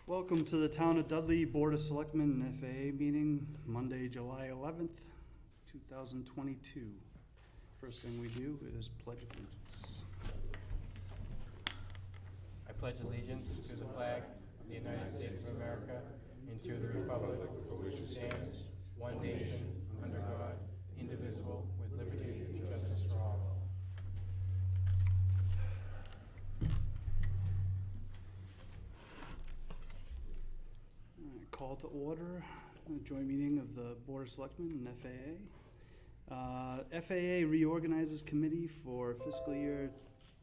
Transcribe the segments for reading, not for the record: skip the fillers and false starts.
Welcome to the Town of Dudley Board of Selectmen and FAA meeting, Monday, July 11th, 2022. First thing we do is pledge of allegiance. I pledge allegiance to the flag of the United States of America and to the republic for which it stands, one nation, under God, indivisible, with liberty and justice for all. Call to order a joint meeting of the Board of Selectmen and FAA. FAA reorganizes committee for fiscal year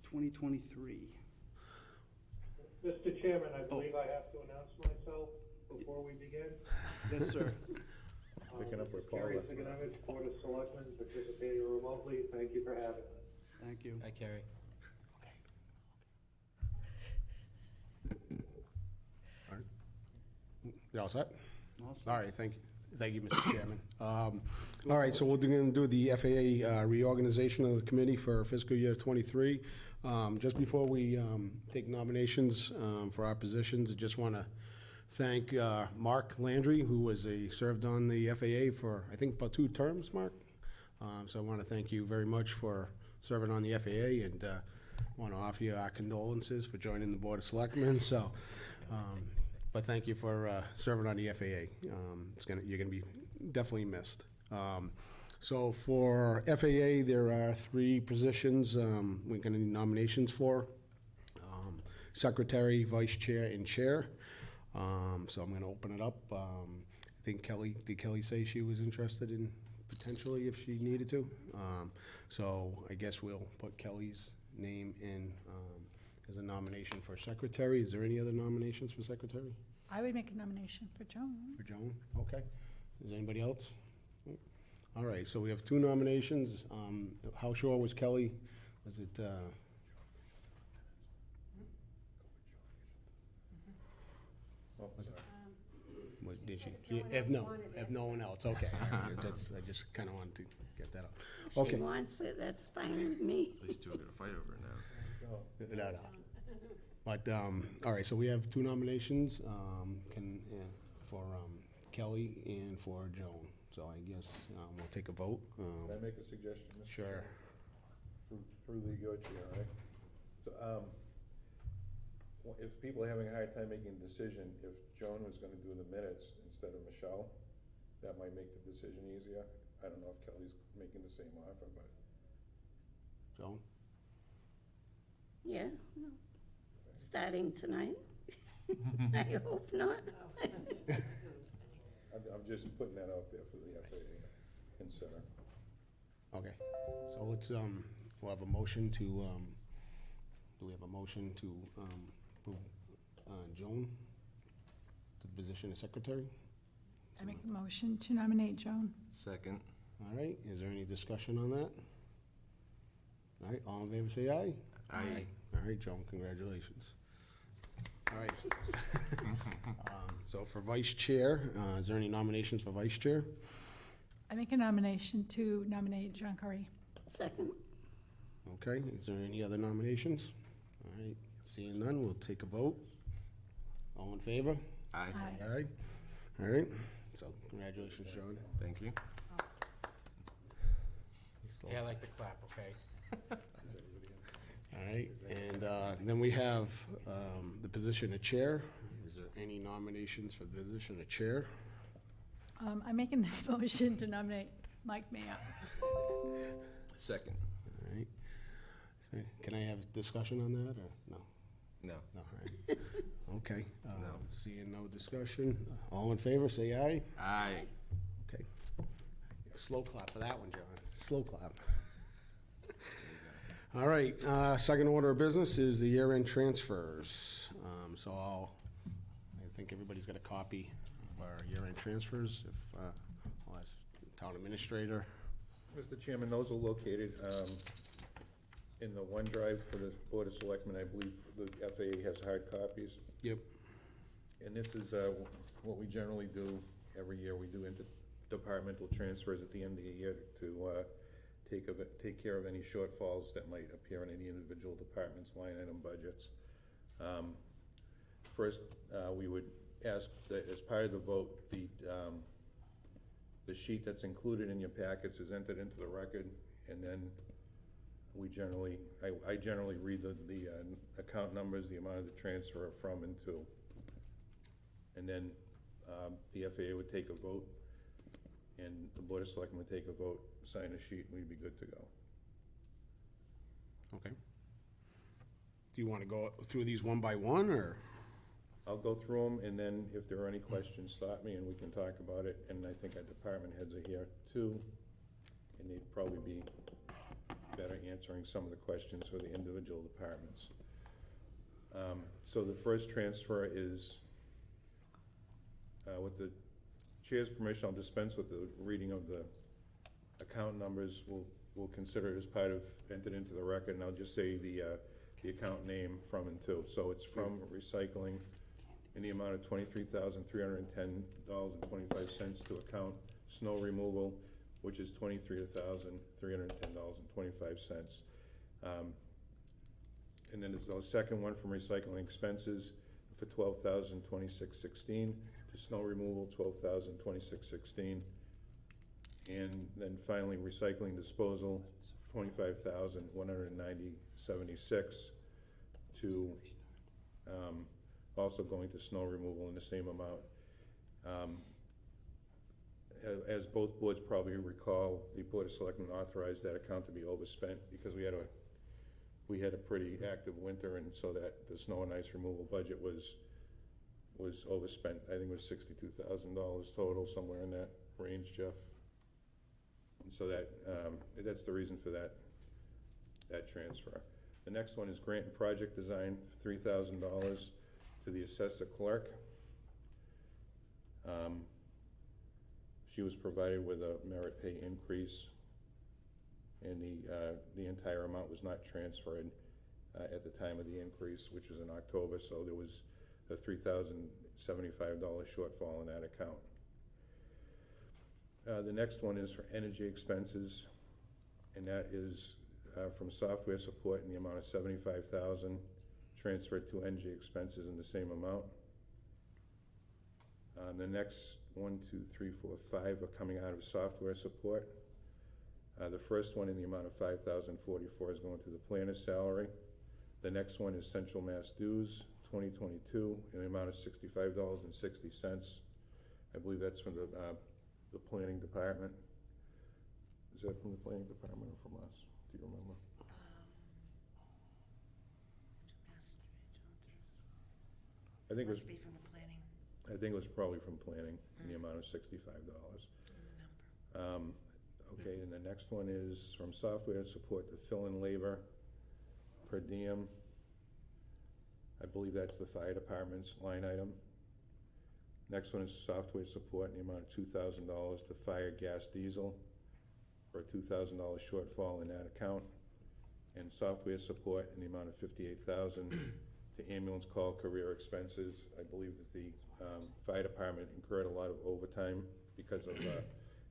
2023. Mr. Chairman, I believe I have to announce myself before we begin. Yes, sir. Picking up where Paul left. Kerry Siganovich, Board of Selectmen, participating remotely. Thank you for having us. Thank you. Hi, Kerry. All right. You all set? Awesome. All right, thank you, Mr. Chairman. All right, so we're going to do the FAA reorganization of the committee for fiscal year 23. Just before we take nominations for our positions, I just want to thank Mark Landry, who served on the FAA for, I think, about 2 terms, Mark. So I want to thank you very much for serving on the FAA, and want to offer you our condolences for joining the Board of Selectmen. So, but thank you for serving on the FAA. You're going to be definitely missed. So for FAA, there are 3 positions we're going to need nominations for: secretary, vice chair, and chair. So I'm going to open it up. I think did Kelly say she was interested in potentially if she needed to? So I guess we'll put Kelly's name in as a nomination for secretary. Is there any other nominations for secretary? I would make a nomination for Joan. For Joan? Okay. Is anybody else? All right, so we have 2 nominations. How sure was Kelly? Was it? What, did she? If no one else, okay. I just kind of wanted to get that up. Okay. She wants it, that's fine with me. These two are gonna fight over it now. No. But, all right, so we have 2 nominations for Kelly and for Joan. So I guess we'll take a vote. Can I make a suggestion, Mr. Sure. Chair? Through your chair, right? So, if people are having a hard time making a decision, if Joan was gonna do the minutes instead of Michelle, that might make the decision easier. I don't know if Kelly's making the same offer, but. Joan? Yeah, no. Starting tonight. I hope not. I'm just putting that out there for the FAA to consider. Okay, so let's, we'll have a motion to, do we have a motion to approve Joan to the position of secretary? I make a motion to nominate Joan. Second. All right, is there any discussion on that? All right, all in favor say aye. Aye. All right, Joan, congratulations. All right. So for vice chair, is there any nominations for vice chair? I make a nomination to nominate John Curry. Second. Okay, is there any other nominations? All right, seeing none, we'll take a vote. All in favor? Aye. Aye. All right, all right. So congratulations, John. Thank you. Yeah, I like to clap, okay? All right, and then we have the position of chair. Is there any nominations for the position of chair? I make a motion to nominate Mike Mayer. Second. All right. So can I have discussion on that, or no? No. No, all right. Okay. No. Seeing no discussion, all in favor, say aye. Aye. Okay. Slow clap for that one, John. Slow clap. All right, second order of business is the year-end transfers. I think everybody's got a copy of our year-end transfers. If I'll ask town administrator. Mr. Chairman, those are located in the OneDrive for the Board of Selectmen. I believe the FAA has hard copies. Yep. And this is what we generally do every year. We do interdepartmental transfers at the end of the year to take care of any shortfalls that might appear in any individual department's line item budgets. first, we would ask that as part of the vote, the sheet that's included in your packets is entered into the record, and then we generally, I generally read the account numbers, the amount of the transfer from and to. And then the FAA would take a vote, and the Board of Selectmen would take a vote, sign a sheet, and we'd be good to go. Okay. Do you want to go through these one by one, or? I'll go through them, and then if there are any questions, stop me and we can talk about it. And I think our department heads are here too, and they'd probably be better answering some of the questions for the individual departments. So the first transfer is, with the chair's permission, I'll dispense with the reading of the account numbers. We'll consider it as part of, entered into the record, and I'll just say the account name from and to. So it's from recycling in the amount of $23,310.25 to account snow removal, which is $23,310.25. And then there's a second one from recycling expenses for $12,026.16 to snow removal, $12,026.16. And then finally, recycling disposal, $25,190.76 to also going to snow removal in the same amount. As both boards probably recall, the Board of Selectmen authorized that account to be overspent because we had a pretty active winter, and so that the snow and ice removal budget was overspent. I think it was $62,000 total, somewhere in that range, Jeff. And so that's the reason for that transfer. The next one is grant and project design, $3,000 to the assessor clerk. She was provided with a merit pay increase, and the entire amount was not transferred at the time of the increase, which was in October, so there was a $3,075 shortfall in that account. The next one is for energy expenses, and that is from software support in the amount of $75,000, transferred to energy expenses in the same amount. The next 1, 2, 3, 4, 5 are coming out of software support. The first one in the amount of $5,044 is going to the planner's salary. The next one is Central Mass Dues 2022 in the amount of $65.60. I believe that's from the planning department. Is that from the planning department or from us? Do you remember? I think it was. Must be from the planning. I think it was probably from planning in the amount of $65. Okay, and the next one is from software support to fill-in labor per diem. I believe that's the fire department's line item. Next one is software support in the amount of $2,000 to fire gas diesel for a $2,000 shortfall in that account. And software support in the amount of $58,000 to ambulance call career expenses. I believe that the fire department incurred a lot of overtime because of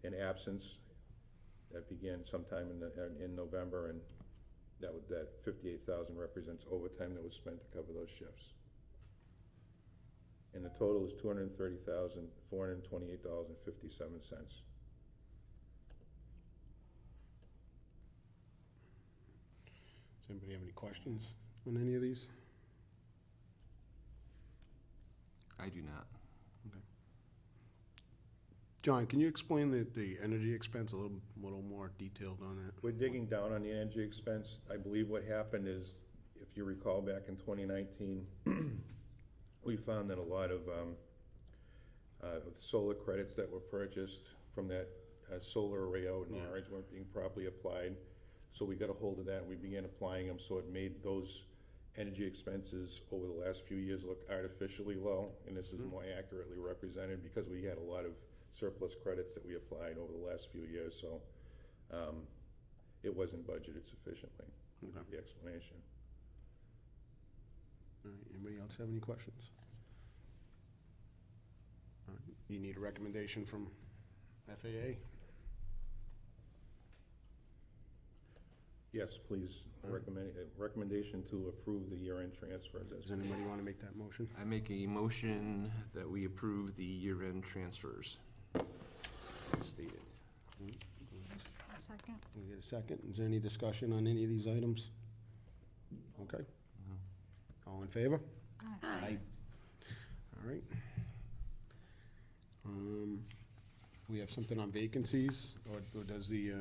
an absence that began sometime in November, and that $58,000 represents overtime that was spent to cover those shifts. And the total is $230,428.57. Does anybody have any questions on any of these? I do not. Okay. John, can you explain the energy expense a little more detailed on that? We're digging down on the energy expense. I believe what happened is, if you recall back in 2019, we found that a lot of solar credits that were purchased from that solar array out in Orange weren't being properly applied. So we got a hold of that and we began applying them, so it made those energy expenses over the last few years look artificially low, and this is more accurately represented because we had a lot of surplus credits that we applied over the last few years, so it wasn't budgeted sufficiently. Okay. The explanation. All right, anybody else have any questions? All right, you need a recommendation from FAA? Yes, please, recommendation to approve the year-end transfers as Does anybody want to make that motion? I make a motion that we approve the year-end transfers as stated. A second. We get a second. Is there any discussion on any of these items? Okay. All in favor? Aye. All right. We have something on vacancies, or does the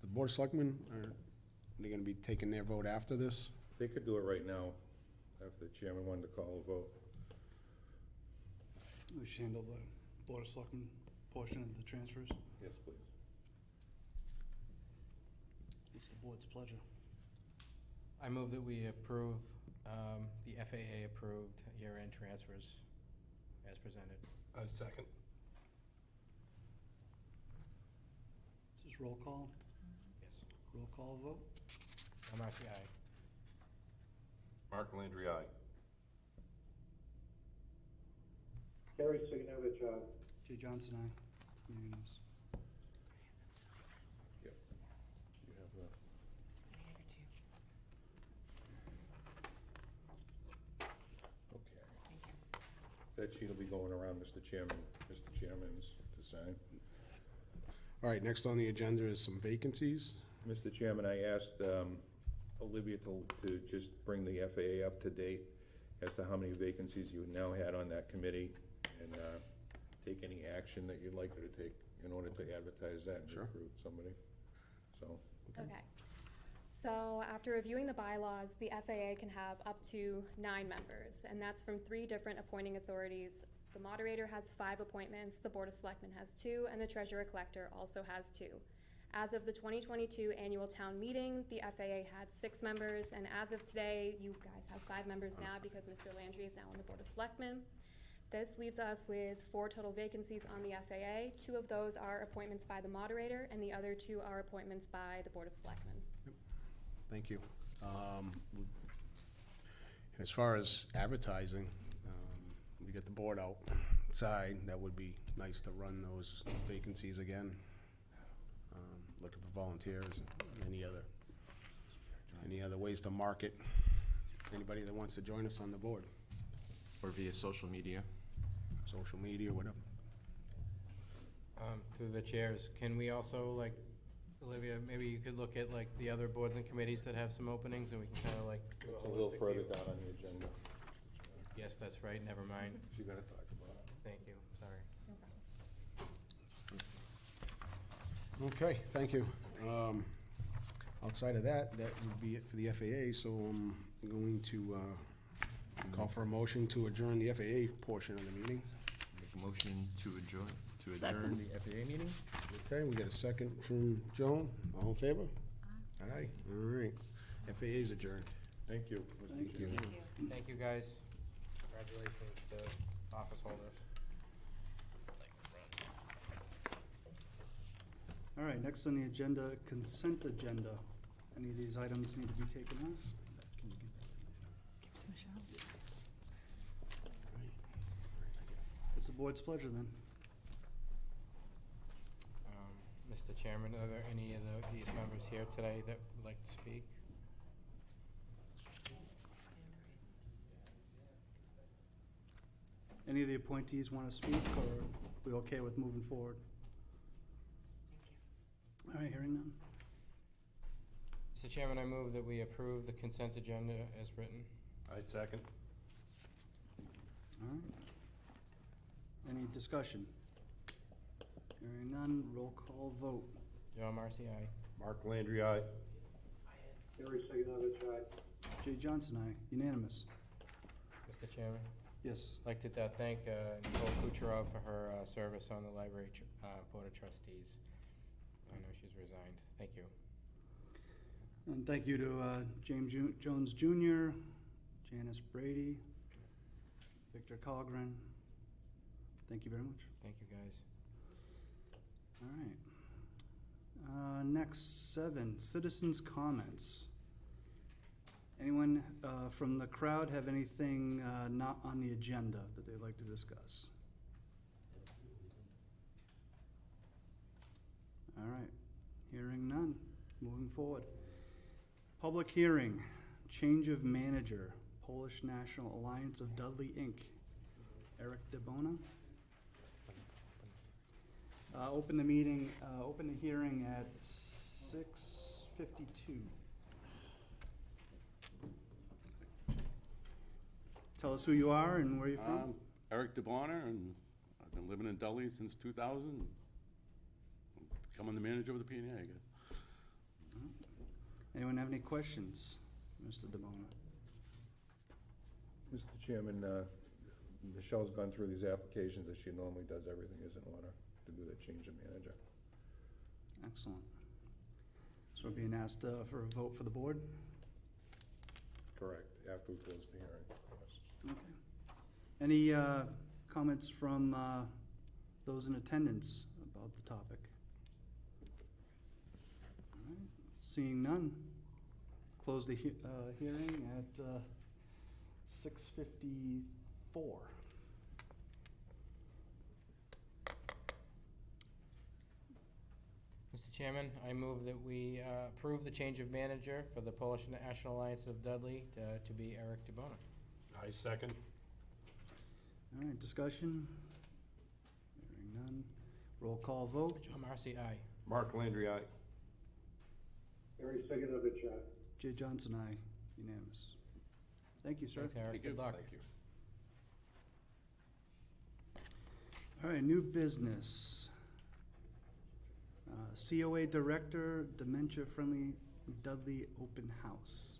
Board of Selectmen, are they gonna be taking their vote after this? They could do it right now, if the chairman wanted to call a vote. We should handle the Board of Selectmen portion of the transfers. Yes, please. What's the board's pleasure? I move that we approve the FAA approved year-end transfers as presented. Second. Is this roll call? Yes. Roll call vote? Marcy, aye. Mark Landry, aye. Gary Siganovich, aye. Jay Johnson, aye. Unanimous. Yep. You have the. Okay. That sheet will be going around, Mr. Chairman's to sign. All right, next on the agenda is some vacancies. Mr. Chairman, I asked Olivia to just bring the FAA up to date as to how many vacancies you now had on that committee, and take any action that you'd like her to take in order to advertise that and Sure. recruit somebody. So, Okay. So after reviewing the bylaws, the FAA can have up to 9 members, and that's from 3 different appointing authorities. The moderator has 5 appointments, the Board of Selectmen has 2, and the Treasurer-Collector also has 2. As of the 2022 annual town meeting, the FAA had 6 members, and as of today, you guys have 5 members now because Mr. Landry is now on the Board of Selectmen. This leaves us with 4 total vacancies on the FAA. 2 of those are appointments by the moderator, and the other 2 are appointments by the Board of Selectmen. Thank you. As far as advertising, we get the board outside, that would be nice to run those vacancies again. Looking for volunteers, any other ways to market, anybody that wants to join us on the board, Or via social media. social media, whatever. Through the chairs, can we also, like, Olivia, maybe you could look at, like, the other boards and committees that have some openings, and we can kind of, like, do it's a a little holistic further view? down on the agenda. Yes, that's right, never mind. You gotta talk about it. Thank you, sorry. Okay, thank you. Outside of that, that would be it for the FAA, so I'm going to call for a motion to adjourn the FAA portion of the meeting. Make a motion to adjourn Second. the FAA meeting. Okay, we got a second from Joan. All in favor? Aye. All right. FAA's adjourned. Thank you. Mr. Thank you. Chairman. Thank you, guys. Congratulations to office holders. All right, next on the agenda, consent agenda. Any of these items need to be taken off? What's the board's pleasure then? Mr. Chairman, are there any of these members here today that would like to speak? Any of the appointees want to speak, or are we okay with moving forward? All right, hearing none. Mr. Chairman, I move that we approve the consent agenda as written. I second. All right. Any discussion? Hearing none, roll call vote. John Marcy, aye. Mark Landry, aye. Gary Siganovich, aye. Jay Johnson, aye. Unanimous. Mr. Chairman, Yes. I'd like to thank Nicole Kucherov for her service on the library board of trustees. I know she's resigned. Thank you. And thank you to James Jones Jr., Janice Brady, Victor Colgren. Thank you very much. Thank you, guys. All right. Next, 7, citizens' comments. Anyone from the crowd have anything not on the agenda that they'd like to discuss? All right. Hearing none. Moving forward. Public hearing, change of manager, Polish National Alliance of Dudley, Inc. Eric DeBona. Open the meeting, open the hearing at 6:52. Tell us who you are and where you're from. Eric DeBonner, and I've been living in Dudley since 2000. I'm becoming the manager of the P&A, I guess. Anyone have any questions, Mr. DeBona? Mr. Chairman, Michelle's gone through these applications as she normally does. Everything is in order to do the change of manager. Excellent. So we're being asked for a vote for the board? Correct, after we close the hearing, yes. Okay. Any comments from those in attendance about the topic? All right. Seeing none, close the hearing at 6:54. Mr. Chairman, I move that we approve the change of manager for the Polish National Alliance of Dudley to be Eric DeBona. I second. All right, discussion? Hearing none. Roll call vote. John Marcy, aye. Mark Landry, aye. Harry Sigenovich, aye. Jay Johnson, aye. Unanimous. Thank you, sir. Thanks, Eric. Thank you. Good luck. Thank you. All right, new business. COA Director, Dementia Friendly Dudley Open House.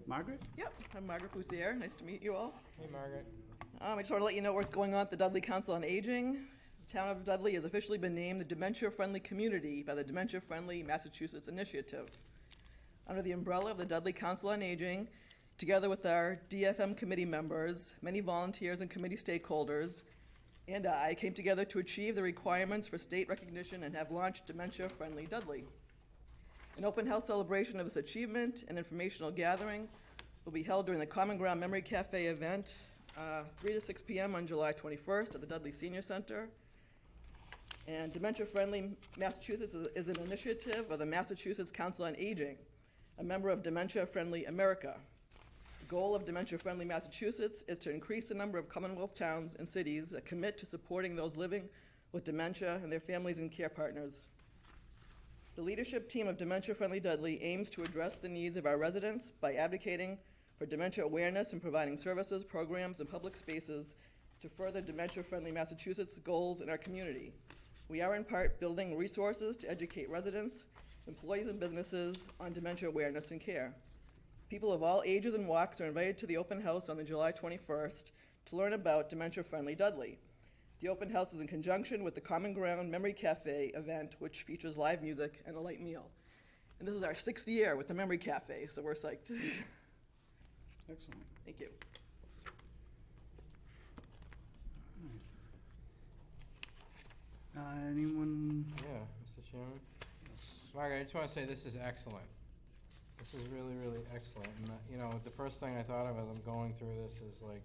Margaret? Yep, I'm Margaret Boussier. Nice to meet you all. Hey, Margaret. I just want to let you know what's going on at the Dudley Council on Aging. The town of Dudley has officially been named the Dementia Friendly Community by the Dementia Friendly Massachusetts Initiative. Under the umbrella of the Dudley Council on Aging, together with our DFM committee members, many volunteers and committee stakeholders, and I came together to achieve the requirements for state recognition and have launched Dementia Friendly Dudley. An open house celebration of this achievement and informational gathering will be held during the Common Ground Memory Cafe event, 3 to 6 p.m. on July 21st at the Dudley Senior Center. And Dementia Friendly Massachusetts is an initiative of the Massachusetts Council on Aging, a member of Dementia Friendly America. The goal of Dementia Friendly Massachusetts is to increase the number of Commonwealth towns and cities that commit to supporting those living with dementia and their families and care partners. The leadership team of Dementia Friendly Dudley aims to address the needs of our residents by advocating for dementia awareness and providing services, programs, and public spaces to further Dementia Friendly Massachusetts goals in our community. We are in part building resources to educate residents, employees, and businesses on dementia awareness and care. People of all ages and walks are invited to the open house on the July 21st to learn about Dementia Friendly Dudley. The open house is in conjunction with the Common Ground Memory Cafe event, which features live music and a light meal. And this is our 6th year with the Memory Cafe, so we're psyched. Excellent. Thank you. Anyone? Yeah, Mr. Chairman. Margaret, I just want to say this is excellent. This is really, really excellent. And, you know, the first thing I thought of as I'm going through this is like,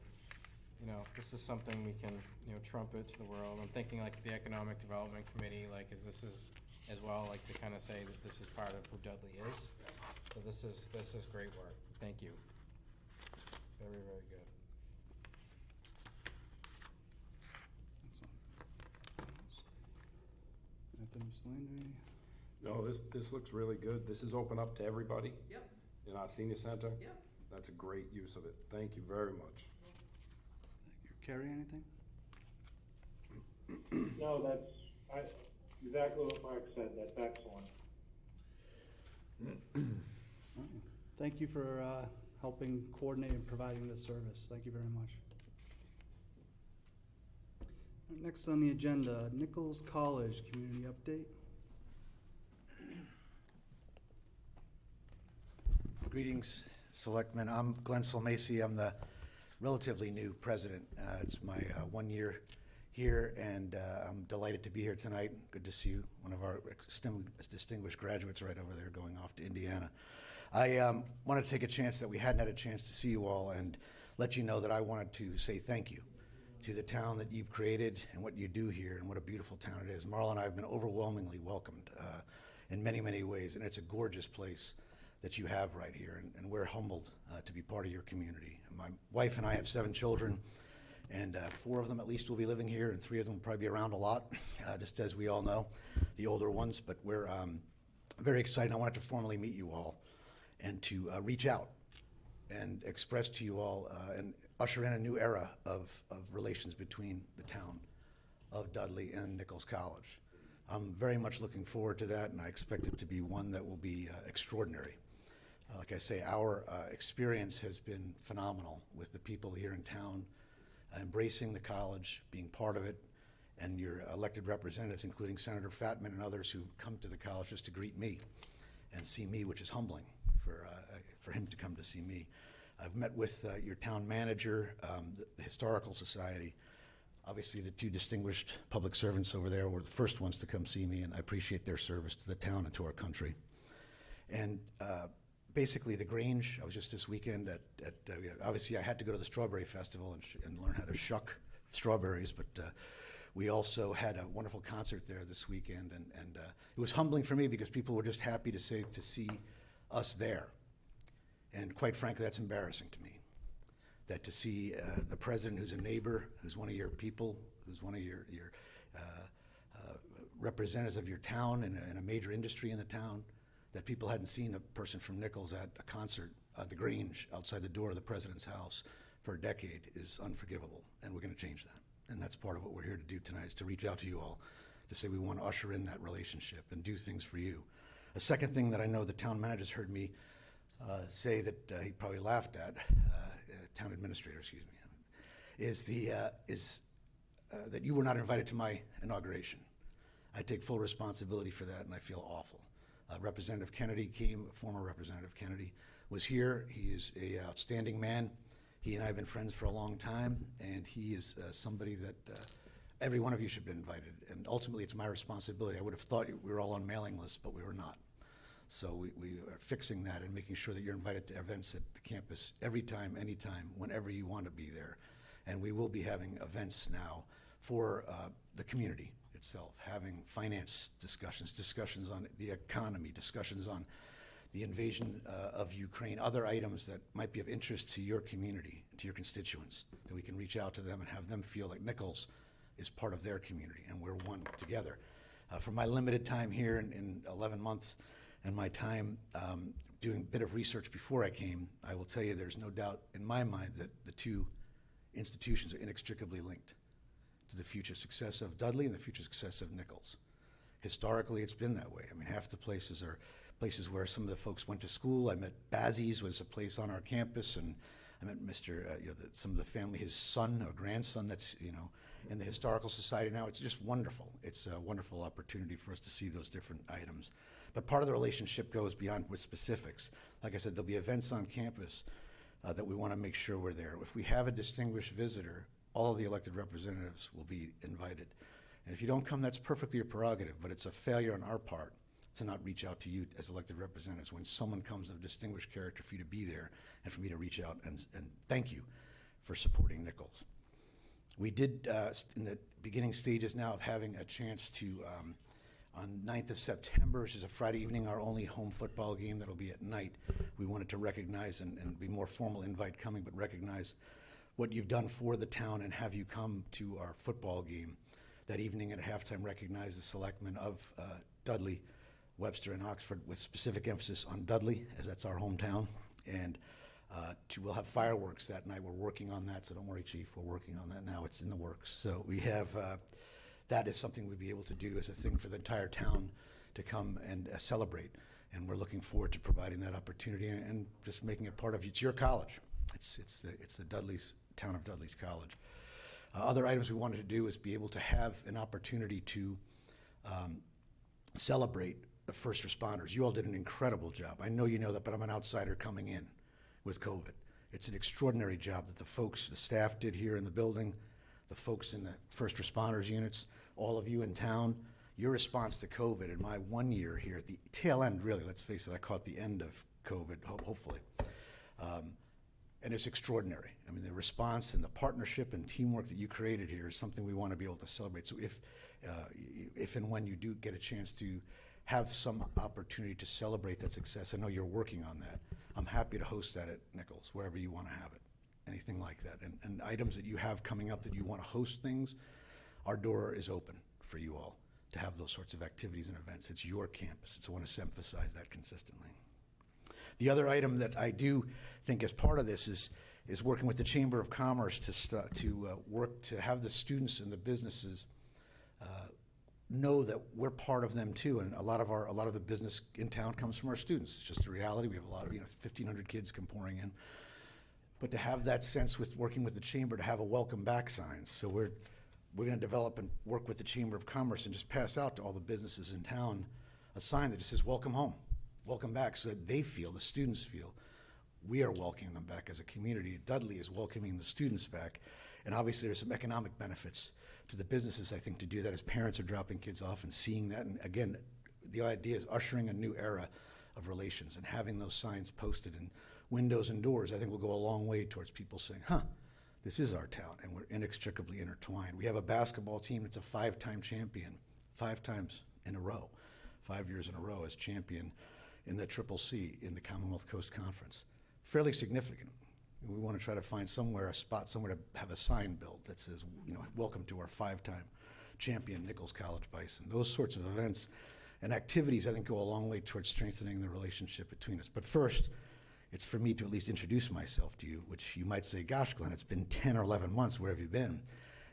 you know, this is something we can, you know, trumpet to the world. I'm thinking like the Economic Development Committee, like, this is as well, like to kind of say that this is part of who Dudley is. So this is great work. Thank you. Very, very good. Excellent. Anthony Slandry. No, this looks really good. This is open up to everybody Yep, in our senior center. yep. That's a great use of it. Thank you very much. Thank you. Carrie, anything? No, exactly what Mark said, that's excellent. All right. Thank you for helping coordinate and providing this service. Thank you very much. Next on the agenda, Nichols College Community Update. Greetings, Selectmen. I'm Glenn Solmacy. I'm the relatively new president. It's my 1 year here, and I'm delighted to be here tonight. Good to see you, one of our distinguished graduates right over there going off to Indiana. I want to take a chance that we hadn't had a chance to see you all and let you know that I wanted to say thank you to the town that you've created and what you do here and what a beautiful town it is. Marla and I have been overwhelmingly welcomed in many, many ways, and it's a gorgeous place. that you have right here, and we're humbled to be part of your community. My wife and I have 7 children, and 4 of them at least will be living here, and 3 of them will probably be around a lot, just as we all know, the older ones. But we're very excited. I wanted to formally meet you all and to reach out and express to you all and usher in a new era of relations between the town of Dudley and Nichols College. I'm very much looking forward to that, and I expect it to be one that will be extraordinary. Like I say, our experience has been phenomenal with the people here in town, embracing the college, being part of it, and your elected representatives, including Senator Fatman and others who come to the college just to greet me and see me, which is humbling for him to come to see me. I've met with your town manager, the Historical Society. Obviously, the 2 distinguished public servants over there were the first ones to come see me, and I appreciate their service to the town and to our country. And basically, the Grange, I was just this weekend at obviously I had to go to the Strawberry Festival and learn how to shuck strawberries, but we also had a wonderful concert there this weekend, and it was humbling for me because people were just happy to see us there. And quite frankly, that's embarrassing to me, that to see the president who's a neighbor, who's one of your people, who's one of your representatives of your town and a major industry in the town, that people hadn't seen a person from Nichols at a concert at the Grange outside the door of the president's house for a decade is unforgivable, and we're going to change that. And that's part of what we're here to do tonight, is to reach out to you all, to say we want to usher in that relationship and do things for you. A second thing that I know the town manager's heard me say that he probably laughed at, town administrator, excuse me, is that you were not invited to my inauguration. I take full responsibility for that, and I feel awful. Representative Kennedy came, former Representative Kennedy, was here. He is an outstanding man. He and I have been friends for a long time, and he is somebody that every one of you should be invited. And ultimately, it's my responsibility. I would have thought we were all on mailing lists, but we were not. So we are fixing that and making sure that you're invited to events at the campus every time, anytime, whenever you want to be there. And we will be having events now for the community itself, having finance discussions on the economy, discussions on the invasion of Ukraine, other items that might be of interest to your community, to your constituents, that we can reach out to them and have them feel like Nichols is part of their community and we're one together. For my limited time here in 11 months, and my time doing a bit of research before I came, I will tell you there's no doubt in my mind that the 2 institutions are inextricably linked to the future success of Dudley and the future success of Nichols. Historically, it's been that way. I mean, half the places are places where some of the folks went to school. I met Bazzi's, was a place on our campus, and I met Mr. Some of the family, his son or grandson that's, in the Historical Society now. It's just wonderful. It's a wonderful opportunity for us to see those different items. But part of the relationship goes beyond with specifics. Like I said, there'll be events on campus that we want to make sure we're there. If we have a distinguished visitor, all of the elected representatives will be invited. And if you don't come, that's perfectly your prerogative, but it's a failure on our part to not reach out to you as elected representatives when someone comes of distinguished character for you to be there and for me to reach out and thank you for supporting Nichols. We did, in the beginning stages now of having a chance to, on 9th of September, which is a Friday evening, our only home football game that'll be at night, we wanted to recognize and be more formal invite coming, but recognize what you've done for the town and have you come to our football game that evening at halftime, recognize the selectmen of Dudley, Webster, and Oxford with specific emphasis on Dudley, as that's our hometown. And we'll have fireworks that night. We're working on that, so don't worry, Chief. We're working on that now. It's in the works. So we have, that is something we'd be able to do as a thing for the entire town to come and celebrate. And we're looking forward to providing that opportunity and just making it part of it's your college. It's the Dudley's, town of Dudley's College. Other items we wanted to do is be able to have an opportunity to celebrate the first responders. You all did an incredible job. I know you know that, but I'm an outsider coming in with COVID. It's an extraordinary job that the folks, the staff did here in the building, the folks in the first responders units, all of you in town. Your response to COVID in my 1 year here at the tail end, really, let's face it, I caught the end of COVID, hopefully. And it's extraordinary. I mean, the response and the partnership and teamwork that you created here is something we want to be able to celebrate. So if and when you do get a chance to have some opportunity to celebrate that success. I know you're working on that. I'm happy to host that at Nichols, wherever you want to have it, anything like that. And items that you have coming up that you want to host things, our door is open for you all to have those sorts of activities and events. It's your campus, so I want to emphasize that consistently. The other item that I do think as part of this is working with the Chamber of Commerce to work to have the students and the businesses know that we're part of them too. And a lot of the business in town comes from our students. It's just a reality. We have a lot of 1,500 kids come pouring in. But to have that sense with working with the chamber to have a welcome back sign. So we're going to develop and work with the Chamber of Commerce and just pass out to all the businesses in town a sign that just says welcome home, welcome back, so that they feel, the students feel, we are welcoming them back as a community. Dudley is welcoming the students back. And obviously there's some economic benefits to the businesses, I think, to do that as parents are dropping kids off and seeing that. And again, the idea is ushering a new era of relations, and having those signs posted in windows and doors, I think, will go a long way towards people saying, this is our town, and we're inextricably intertwined. We have a basketball team that's a 5-time champion, 5 times in a row, 5 years in a row as champion in the CCC in the Commonwealth Coast Conference. Fairly significant. We want to try to find a spot somewhere to have a sign built that says, welcome to our 5-time champion Nichols College Bison. Those sorts of events and activities, I think, go a long way towards strengthening the relationship between us. But first, it's for me to at least introduce myself to you, which you might say, gosh, Glenn, it's been 10 or 11 months. Where have you been?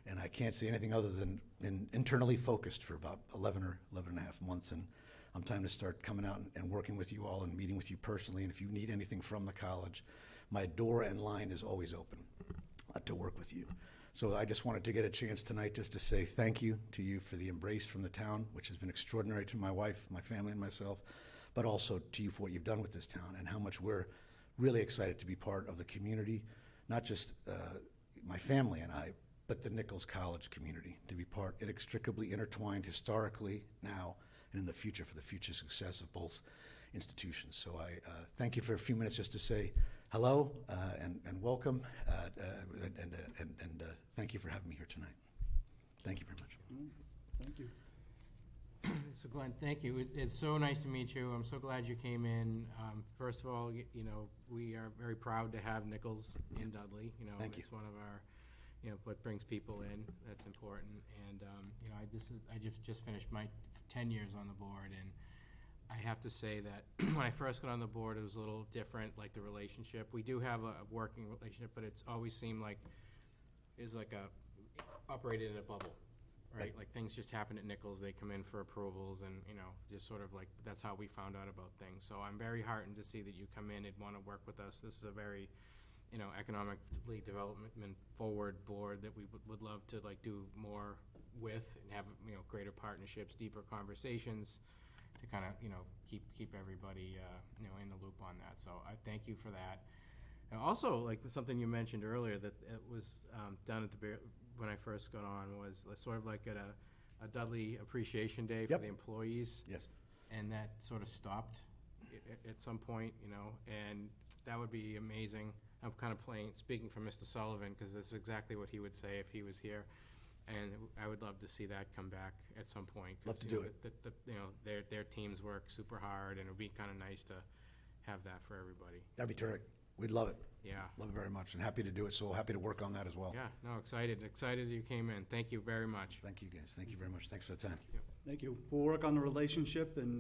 And I can't say anything other than been internally focused for about 11 or 11 and a half months. And I'm time to start coming out and working with you all and meeting with you personally. And if you need anything from the college, my door and line is always open to work with you. So I just wanted to get a chance tonight just to say thank you to you for the embrace from the town, which has been extraordinary to my wife, my family, and myself, but also to you for what you've done with this town and how much we're really excited to be part of the community, not just my family and I, but the Nichols College community, to be part inextricably intertwined historically now and in the future for the future success of both institutions. So I thank you for a few minutes just to say hello and welcome, and thank you for having me here tonight. Thank you very much. Thank you. So Glenn, thank you. It's so nice to meet you. I'm so glad you came in. First of all, we are very proud to have Nichols in Dudley. Thank you. It's one of our, what brings people in. That's important. And I just finished my 10 years on the board, and I have to say that when I first got on the board, it was a little different, like the relationship. We do have a working relationship, but it's always seemed like it's like operated in a bubble. Right, like things just happen at Nichols, they come in for approvals and, just sort of like, that's how we found out about things. So I'm very heartened to see that you come in and want to work with us. This is a very, economically development forward board that we would love to do more with and have, greater partnerships, deeper conversations to kind of, keep everybody, in the loop on that. So I thank you for that. And also, like something you mentioned earlier that it was done at when I first got on was sort of like at a Dudley Appreciation Day for the employees. Yes. And that sort of stopped at some point, and that would be amazing. I'm kind of speaking for Mr. Sullivan, because that's exactly what he would say if he was here. And I would love to see that come back at some point. Love to do it. Their teams work super hard, and it would be kind of nice to have that for everybody. That'd be terrific. We'd love it. Yeah. Love it very much, and happy to do it, so happy to work on that as well. Yeah, no, excited you came in. Thank you very much. Thank you, guys. Thank you very much. Thanks for the time. Thank you. We'll work on the relationship and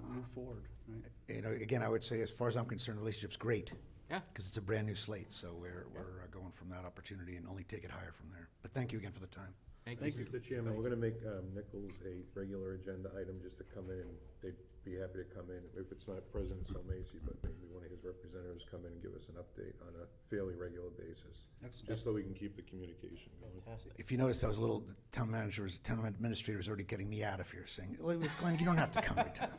move forward. Right? Again, I would say, as far as I'm concerned, the relationship's great. Yeah. Because it's a brand-new slate, so we're going from that opportunity and only take it higher from there. But thank you again for the time. Thank you. Mr. Chairman, we're going to make Nichols a regular agenda item just to come in, and they'd be happy to come in. If it's not President Solmacy, but maybe one of his representatives come in and give us an update on a fairly regular basis. Excellent. Just so we can keep the communication going. Fantastic. If you noticed, I was town administrator was already getting me out of here, saying, Glenn, you don't have to come every time.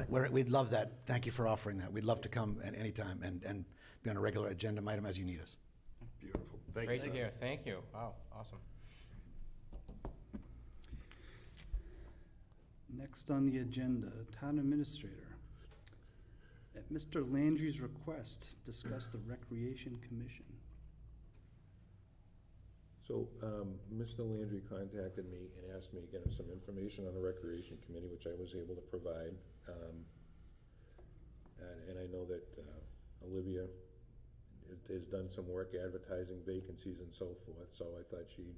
We'd love that. Thank you for offering that. We'd love to come at any time and be on a regular agenda item as you need us. Beautiful. Great to hear. Thank you. Wow, awesome. Next on the agenda, Town Administrator. At Mr. Landry's request, discuss the Recreation Commission. So, Mr. Landry contacted me and asked me to get him some information on the Recreation Committee, which I was able to provide. And I know that Olivia has done some work advertising vacancies and so forth, so I thought she'd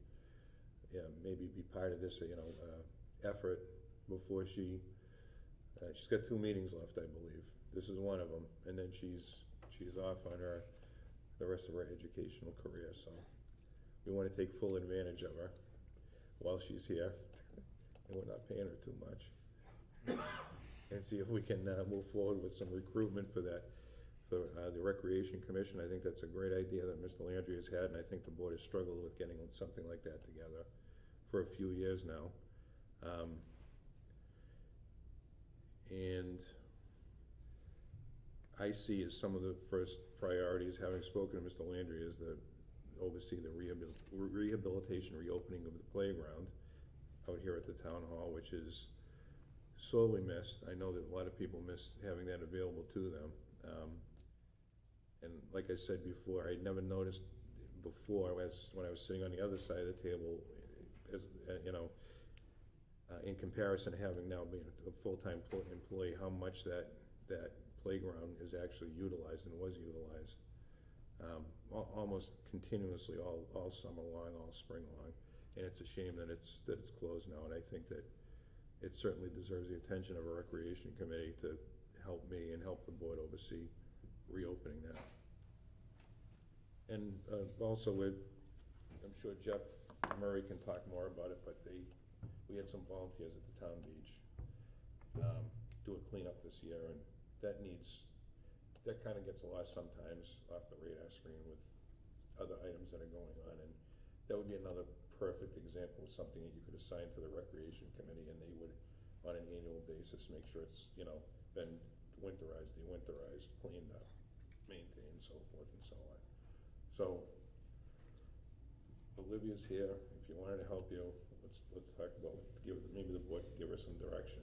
maybe be part of this, effort before she's got 2 meetings left, I believe. This is one of them, and then she's off on the rest of her educational career, so we want to take full advantage of her while she's here, and we're not paying her too much. And see if we can move forward with some recruitment for that, for the Recreation Commission. I think that's a great idea that Mr. Landry has had, and I think the board has struggled with getting something like that together for a few years now. And I see as some of the first priorities, having spoken to Mr. Landry, is to oversee the rehabilitation, reopening of the playground out here at the town hall, which is sorely missed. I know that a lot of people miss having that available to them. And like I said before, I'd never noticed before, when I was sitting on the other side of the table, as in comparison to having now been a full-time employee, how much that playground is actually utilized and was utilized almost continuously all summer long, all spring long. And it's a shame that it's closed now, and I think that it certainly deserves the attention of a Recreation Committee to help me and help the board oversee reopening that. And also, I'm sure Jeff Murray can talk more about it, but we had some volunteers at the town beach do a cleanup this year, and that kind of gets lost sometimes off the radar screen with other items that are going on, and that would be another perfect example of something that you could assign to the Recreation Committee, and they would, on an annual basis, make sure it's, been winterized, de-winterized, cleaned up, maintained, so forth and so on. So, Olivia's here. If you want her to help you, let's talk about, maybe the board could give her some direction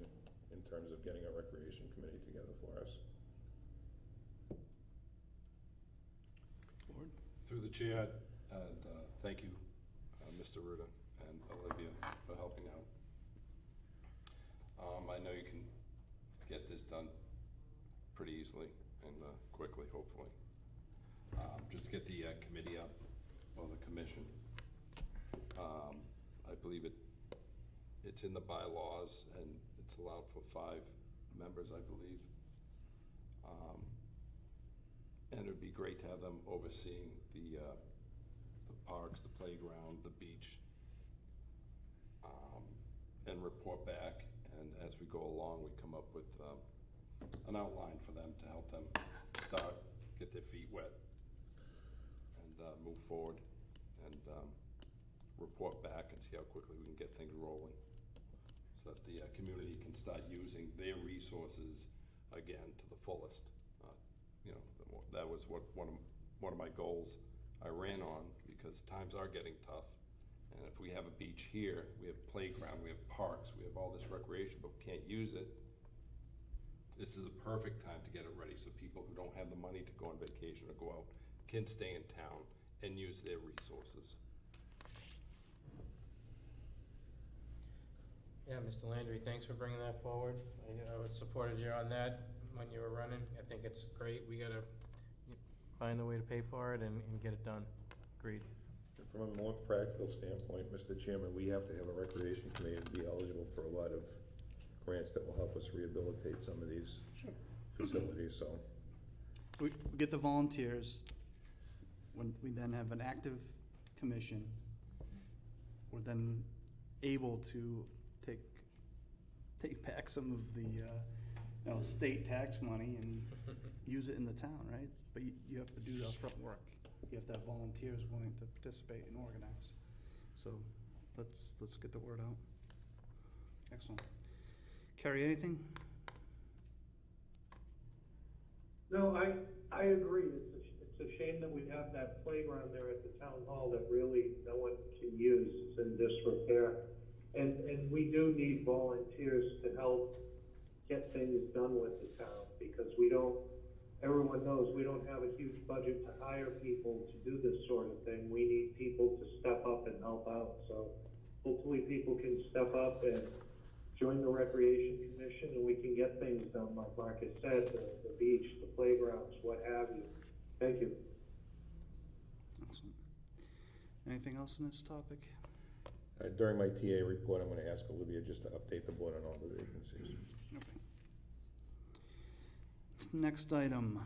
in terms of getting a Recreation Committee together for us. Board? Through the chair, and thank you, Mr. Ruda and Olivia, for helping out. I know you can get this done pretty easily and quickly, hopefully. Just get the committee up, or the commission. I believe it's in the bylaws, and it's allowed for 5 members, I believe. And it'd be great to have them overseeing the parks, the playground, the beach, and report back. And as we go along, we come up with an outline for them to help them start, get their feet wet, and move forward, and report back and see how quickly we can get things rolling, so that the community can start using their resources again to the fullest. That was one of my goals I ran on, because times are getting tough. And if we have a beach here, we have playground, we have parks, we have all this recreation, but we can't use it, this is a perfect time to get it ready, so people who don't have the money to go on vacation or go out can stay in town and use their resources. Yeah, Mr. Landry, thanks for bringing that forward. I supported you on that when you were running. I think it's great. We gotta find a way to pay for it and get it done. Agreed. From a more practical standpoint, Mr. Chairman, we have to have a Recreation Committee to be eligible for a lot of grants that will help us rehabilitate some of these facilities, so. We get the volunteers, when we then have an active commission, we're then able to take back some of the state tax money and use it in the town, right? But you have to do the upfront work. You have to have volunteers willing to participate and organize. So let's get the word out. Excellent. Carrie, anything? No, I agree. It's a shame that we have that playground there at the town hall that really no one can use. It's in disrepair. And we do need volunteers to help get things done with the town, because we don't everyone knows we don't have a huge budget to hire people to do this sort of thing. We need people to step up and help out. So hopefully people can step up and join the Recreation Commission, and we can get things done, like Mark has said, the beach, the playgrounds, what have you. Thank you. Excellent. Anything else on this topic? During my TA report, I'm gonna ask Olivia just to update the board on all the vacancies. Okay. Next item,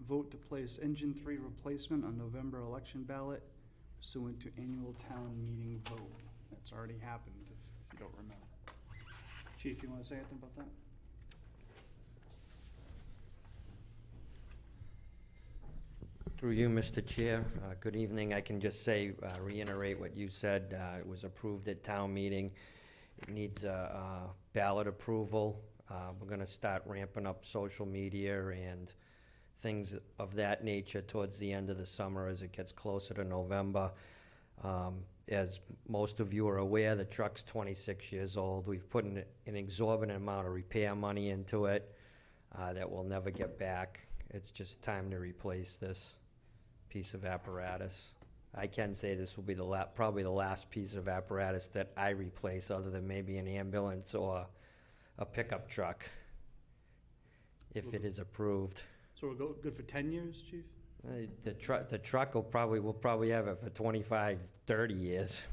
vote to place engine 3 replacement on November election ballot pursuant to annual town meeting vote. That's already happened, if you don't remember. Chief, you wanna say anything about that? Through you, Mr. Chair, good evening. I can just say, reiterate what you said. It was approved at town meeting. It needs a ballot approval. We're gonna start ramping up social media and things of that nature towards the end of the summer as it gets closer to November. As most of you are aware, the truck's 26 years old. We've put an exorbitant amount of repair money into it that we'll never get back. It's just time to replace this piece of apparatus. I can say this will be probably the last piece of apparatus that I replace, other than maybe an ambulance or a pickup truck, if it is approved. So we're good for 10 years, Chief? The truck we'll probably have it for 25, 30 years.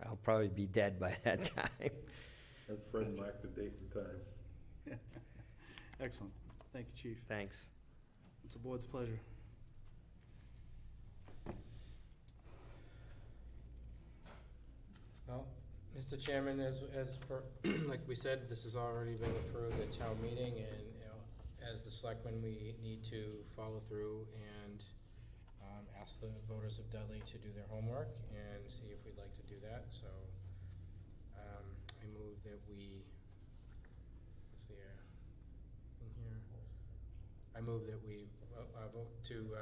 I'll probably be dead by that time. Have Fred mark the date and time. Excellent. Thank you, Chief. Thanks. It's the board's pleasure. Well, Mr. Chairman, as per, like we said, this has already been approved at town meeting, and, you know, as the selectmen, we need to follow through and ask the voters of Dudley to do their homework and see if we'd like to do that. So I move that we, what's the in here? I move that we vote to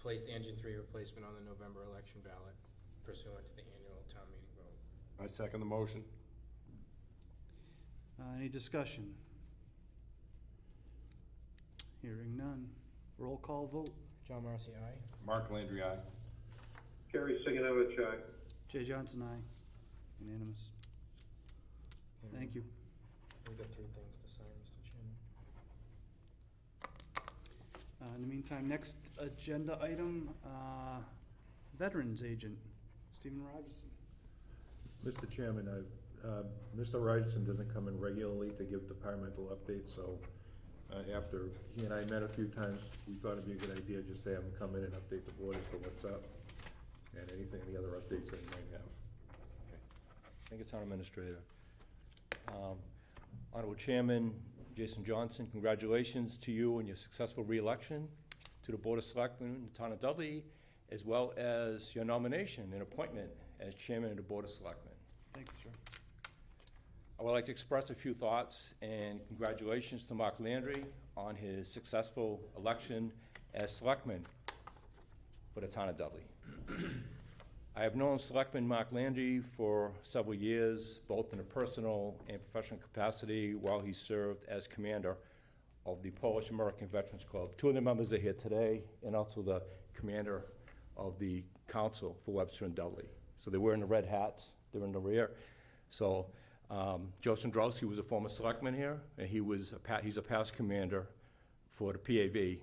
place the engine 3 replacement on the November election ballot pursuant to the annual town meeting vote. I second the motion. Any discussion? Hearing none. Roll call vote. John Marcy, aye. Mark Landry, aye. Kerry Siganovich, aye. Jay Johnson, aye. Unanimous. Thank you. We've got 3 things to sign, Mr. Chairman. In the meantime, next agenda item, Veterans Agent, Stephen Rogerson. Mr. Chairman, Mr. Rogerson doesn't come in regularly to give departmental updates, so after he and I met a few times, we thought it'd be a good idea just to have him come in and update the board as to what's up and any other updates that he might have. Thank you, Town Administrator. Honorable Chairman Jason Johnson, congratulations to you on your successful re-election to the Board of Selectmen in the Town of Dudley, as well as your nomination and appointment as Chairman of the Board of Selectmen. Thank you, sir. I would like to express a few thoughts and congratulations to Mark Landry on his successful election as Selectman for the Town of Dudley. I have known Selectman Mark Landry for several years, both in a personal and professional capacity, while he served as commander of the Polish American Veterans Club. 2 of the members are here today, and also the commander of the Council for Webster and Dudley. So they're wearing the red hats, they're in the rear. So Joe Sandrowski was a former selectman here, and he's a past commander for the PAV,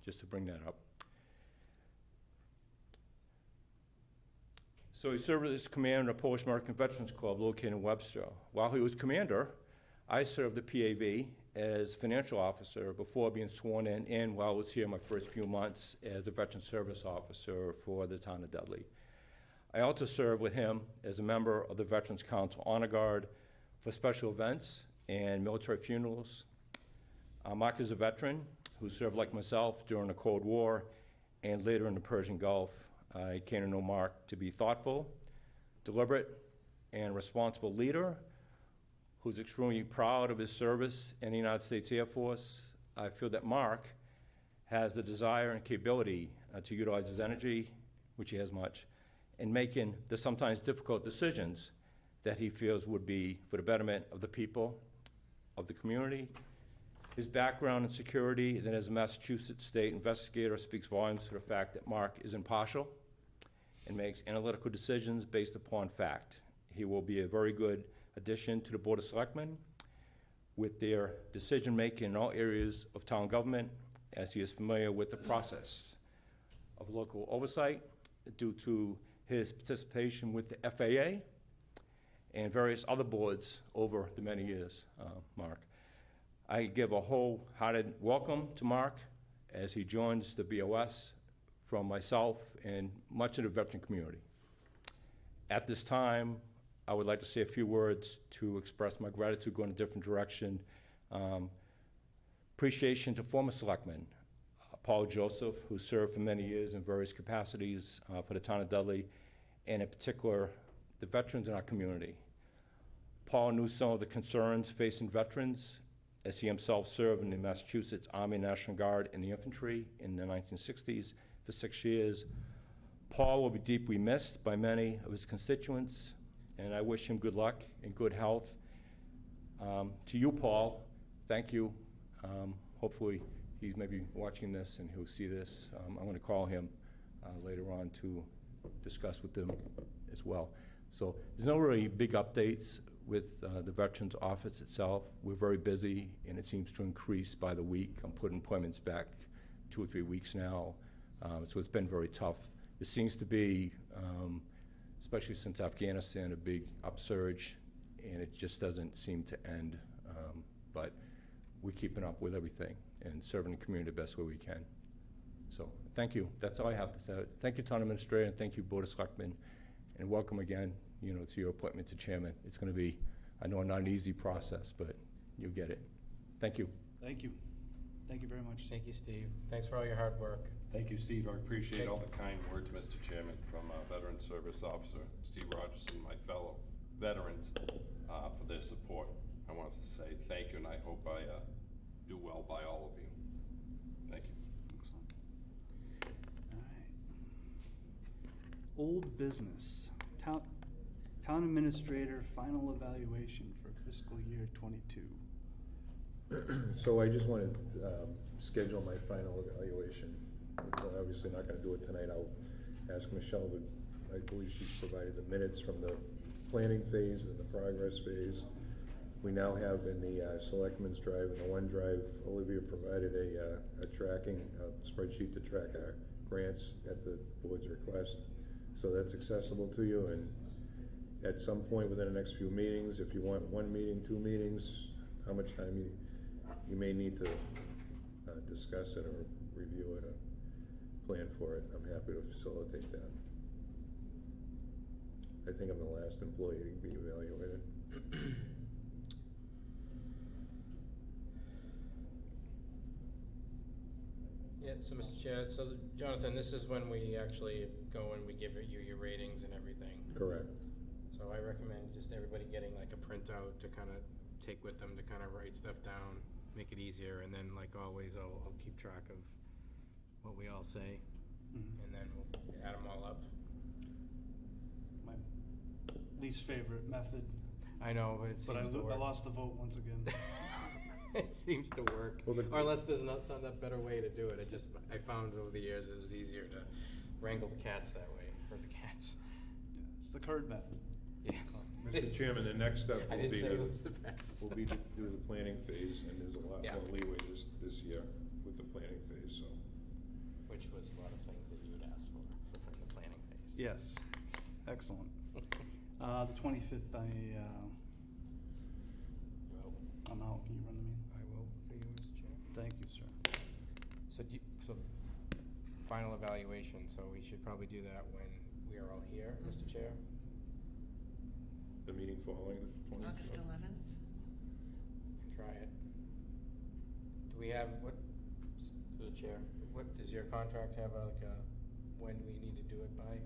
just to bring that up. So he served as commander of the Polish American Veterans Club located in Webster. While he was commander, I served the PAV as financial officer before being sworn in, and while I was here my first few months as a veteran service officer for the Town of Dudley. I also served with him as a member of the Veterans Council Honor Guard for special events and military funerals. Mark is a veteran who served like myself during the Cold War and later in the Persian Gulf. I came to know Mark to be thoughtful, deliberate, and responsible leader who's extremely proud of his service in the United States Air Force. I feel that Mark has the desire and capability to utilize his energy, which he has much, in making the sometimes difficult decisions that he feels would be for the betterment of the people, of the community, His background in security, then as a Massachusetts state investigator, speaks volumes to the fact that Mark is impartial and makes analytical decisions based upon fact. He will be a very good addition to the Board of Selectmen with their decision-making in all areas of town government, as he is familiar with the process of local oversight due to his participation with the FAA and various other boards over the many years, Mark. I give a wholehearted welcome to Mark as he joins the BOS from myself and much of the veteran community. At this time, I would like to say a few words to express my gratitude going a different direction. Appreciation to former selectmen, Paul Joseph, who served for many years in various capacities for the town of Dudley, and in particular, the veterans in our community. Paul knew some of the concerns facing veterans as he himself served in the Massachusetts Army National Guard in the infantry in the 1960s for 6 years. Paul will be deeply missed by many of his constituents, and I wish him good luck and good health. To you, Paul, thank you. Hopefully he's maybe watching this and he'll see this. I'm going to call him later on to discuss with him as well. So there's no really big updates with the Veterans Office itself. We're very busy, and it seems to increase by the week. I'm putting appointments back 2 or 3 weeks now, so it's been very tough. There seems to be, especially since Afghanistan, a big upsurge, and it just doesn't seem to end. But we're keeping up with everything and serving the community the best way we can. So thank you. That's all I have to say. Thank you, Town Administrator, and thank you, Board of Selectmen, and welcome again, to your appointment to chairman. It's going to be, I know, not an easy process, but you'll get it. Thank you. Thank you. Thank you very much. Thank you, Steve. Thanks for all your hard work. Thank you, Steve. I appreciate all the kind words, Mr. Chairman, from Veteran Service Officer Steve Rogerson, my fellow veterans, for their support. I want to say thank you, and I hope I do well by all of you. Thank you. Excellent. All right. Old business. Town Administrator final evaluation for fiscal year '22. So I just wanted to schedule my final evaluation. We're obviously not going to do it tonight. I'll ask Michelle to, I believe she's provided the minutes from the planning phase and the progress phase. We now have in the Selectmen's Drive and the OneDrive, Olivia provided a tracking spreadsheet to track our grants at the board's request. So that's accessible to you, and at some point within the next few meetings, if you want 1 meeting, 2 meetings, how much time you may need to discuss it or review it or plan for it, I'm happy to facilitate that. I think I'm the last employee to be evaluated. Yeah, so Mr. Chair, so Jonathan, this is when we actually go and we give you your ratings and everything. Correct. So I recommend just everybody getting like a printout to kind of take with them to kind of write stuff down, make it easier, and then like always, I'll keep track of what we all say, and then we'll add them all up. My least favorite method, I know, but it seems to work. I lost the vote once again. It seems to work, Well, or unless there's not some better way to do it. I found over the years it was easier to wrangle the cats that way, for the cats. Yeah, it's the current method. Yeah. Mr. Chairman, the next step I will didn't be say to, it was the best. will be to do the planning phase, and there's a lot Yeah. more leeway this year with the planning phase, so. Which was a lot of things that you had asked for in the planning phase. Yes, excellent. The 25th, I'm out. Can you run the meeting? I will for you, Mr. Chair. Thank you, sir. So final evaluation, so we should probably do that when we are all here, Mr. Chair. The meeting following the 20th? August 11th? Try it. Do we have, what, through the chair, what, does your contract have when we need to do it by?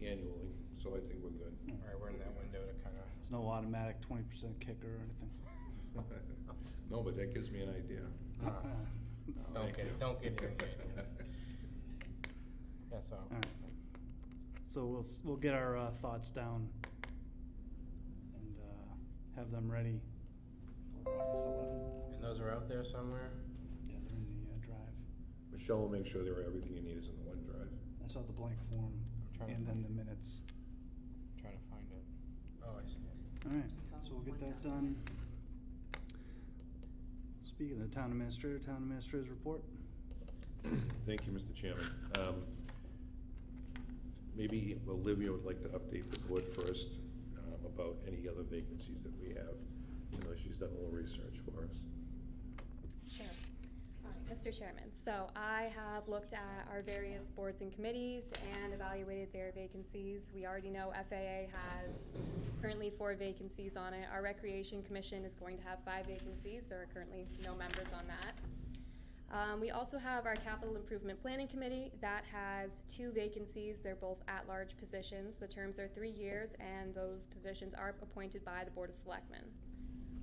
Annually, so I think we're good. All right, we're in that window to kind of. There's no automatic 20% kicker or anything. No, but that gives me an idea. Thank you. Don't get irritated. That's all. All right. So we'll get our thoughts down and have them ready August 11th. And those are out there somewhere? Yeah, they're in the drive. Michelle will make sure that everything you need is in the OneDrive. I saw the blank form trying to and then the minutes. Trying to find it. Oh, I see it. All right, so we'll get that done. Speaking of the town administrator's report. Thank you, Mr. Chairman. Maybe Olivia would like to update the board first about any other vacancies that we have. You know, she's done a little research for us. Sure. Mr. Chairman, so I have looked at our various boards and committees and evaluated their vacancies. We already know FAA has currently 4 vacancies on it. Our Recreation Commission is going to have 5 vacancies. There are currently no members on that. We also have our Capital Improvement Planning Committee that has 2 vacancies. They're both at-large positions. The terms are 3 years, and those positions are appointed by the Board of Selectmen.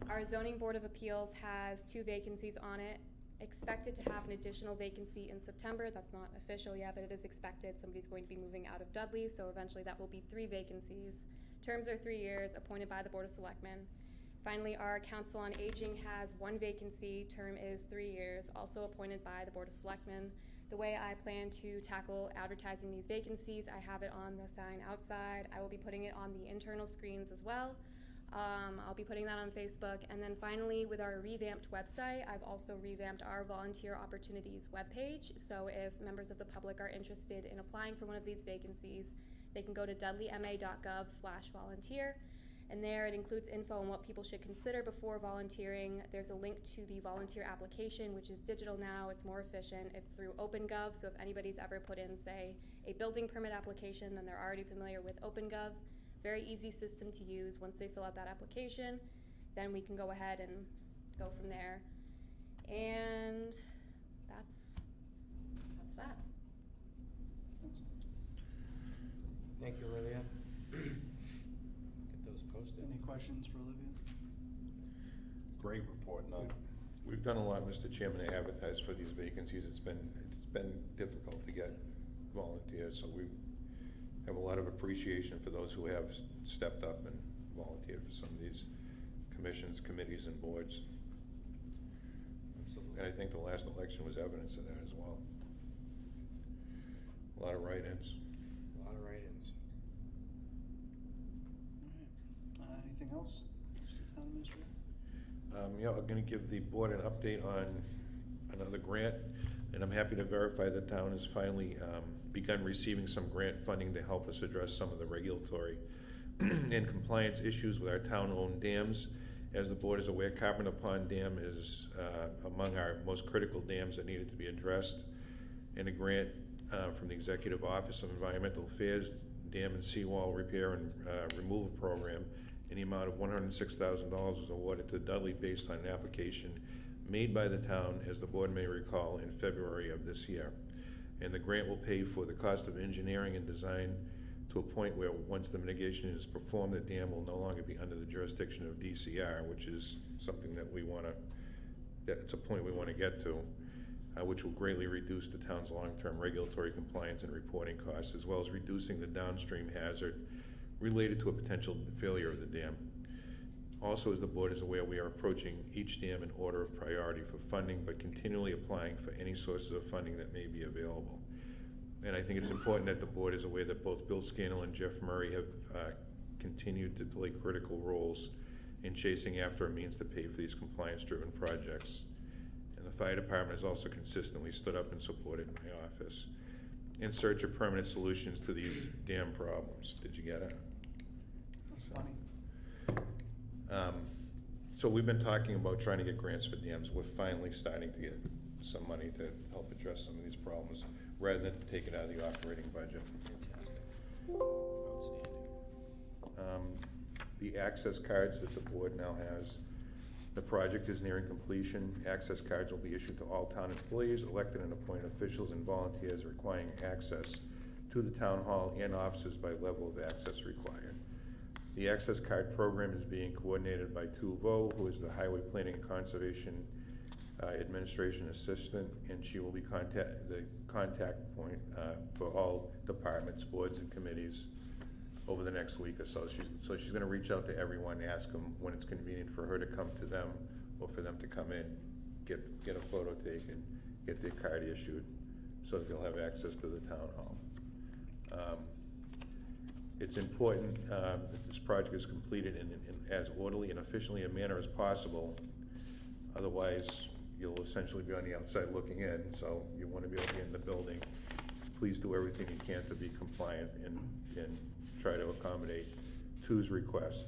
Our Zoning Board of Appeals has 2 vacancies on it. Expected to have an additional vacancy in September. That's not official yet, but it is expected. Somebody's going to be moving out of Dudley, so eventually that will be 3 vacancies. Terms are 3 years, appointed by the Board of Selectmen. Finally, our Council on Aging has 1 vacancy, term is 3 years, also appointed by the Board of Selectmen. The way I plan to tackle advertising these vacancies, I have it on the sign outside. I will be putting it on the internal screens as well. I'll be putting that on Facebook. And then finally, with our revamped website, I've also revamped our volunteer opportunities webpage. So if members of the public are interested in applying for one of these vacancies, they can go to dudleyma.gov/volunteer. And there it includes info on what people should consider before volunteering. There's a link to the volunteer application, which is digital now. It's more efficient. It's through OpenGov, so if anybody's ever put in, say, a building permit application, then they're already familiar with OpenGov. Very easy system to use. Once they fill out that application, then we can go ahead and go from there. And that's that. Thank you, Olivia. Get those posted. Any questions for Olivia? Great report. No, we've done a lot, Mr. Chairman, to advertise for these vacancies. It's been difficult to get volunteers, so we have a lot of appreciation for those who have stepped up and volunteered for some of these commissions, committees, and boards. Absolutely. And I think the last election was evidence of that as well. A lot of write-ins. A lot of write-ins. All right. Anything else, Mr. Town Administrator? Yeah, I'm gonna give the board an update on another grant, and I'm happy to verify the town has finally begun receiving some grant funding to help us address some of the regulatory and compliance issues with our town-owned dams. As the board is aware, Carpenter Pond Dam is among our most critical dams that needed to be addressed. And a grant from the Executive Office of Environmental Affairs Dam and Seawall Repair and Removal Program in the amount of $106,000 was awarded to Dudley based on an application made by the town, as the board may recall, in February of this year. And the grant will pay for the cost of engineering and design to a point where once the mitigation is performed, the dam will no longer be under the jurisdiction of DCR, which is something that it's a point we want to get to, which will greatly reduce the town's long-term regulatory compliance and reporting costs, as well as reducing the downstream hazard related to a potential failure of the dam. Also, as the board is aware, we are approaching each dam in order of priority for funding, but continually applying for any sources of funding that may be available. And I think it's important that the board is aware that both Bill Scannell and Jeff Murray have continued to play critical roles in chasing after a means to pay for these compliance-driven projects. And the fire department has also consistently stood up and supported my office in search of permanent solutions to these dam problems. Did you get it? That's funny. So we've been talking about trying to get grants for dams. We're finally starting to get some money to help address some of these problems, rather than to take it out of the operating budget. Fantastic. Outstanding. The access cards that the board now has, the project is nearing completion. Access cards will be issued to all town employees, elected and appointed officials, and volunteers requiring access to the town hall and offices by level of access required. The access card program is being coordinated by Tu Vo, who is the Highway Planning and Conservation Administration Assistant, and she will be the contact point for all departments, boards, and committees over the next week or so. She's going to reach out to everyone, ask them when it's convenient for her to come to them or for them to come in, get a photo taken, get their card issued, so that they'll have access to the town hall. It's important that this project is completed in as orderly and efficiently a manner as possible. Otherwise, you'll essentially be on the outside looking in, so you want to be able to get in the building. Please do everything you can to be compliant and try to accommodate Tu's request.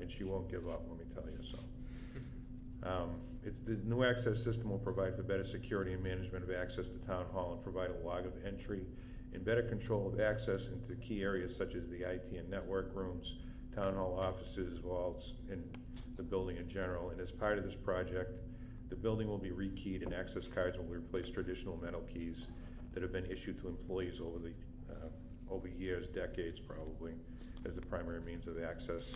And she won't give up, let me tell you so. The new access system will provide for better security and management of access to Town Hall and provide a log of entry and better control of access into key areas such as the IT and network rooms, Town Hall offices, vaults, and the building in general. And as part of this project, the building will be rekeyed and access cards will replace traditional metal keys that have been issued to employees over years, decades probably, as the primary means of access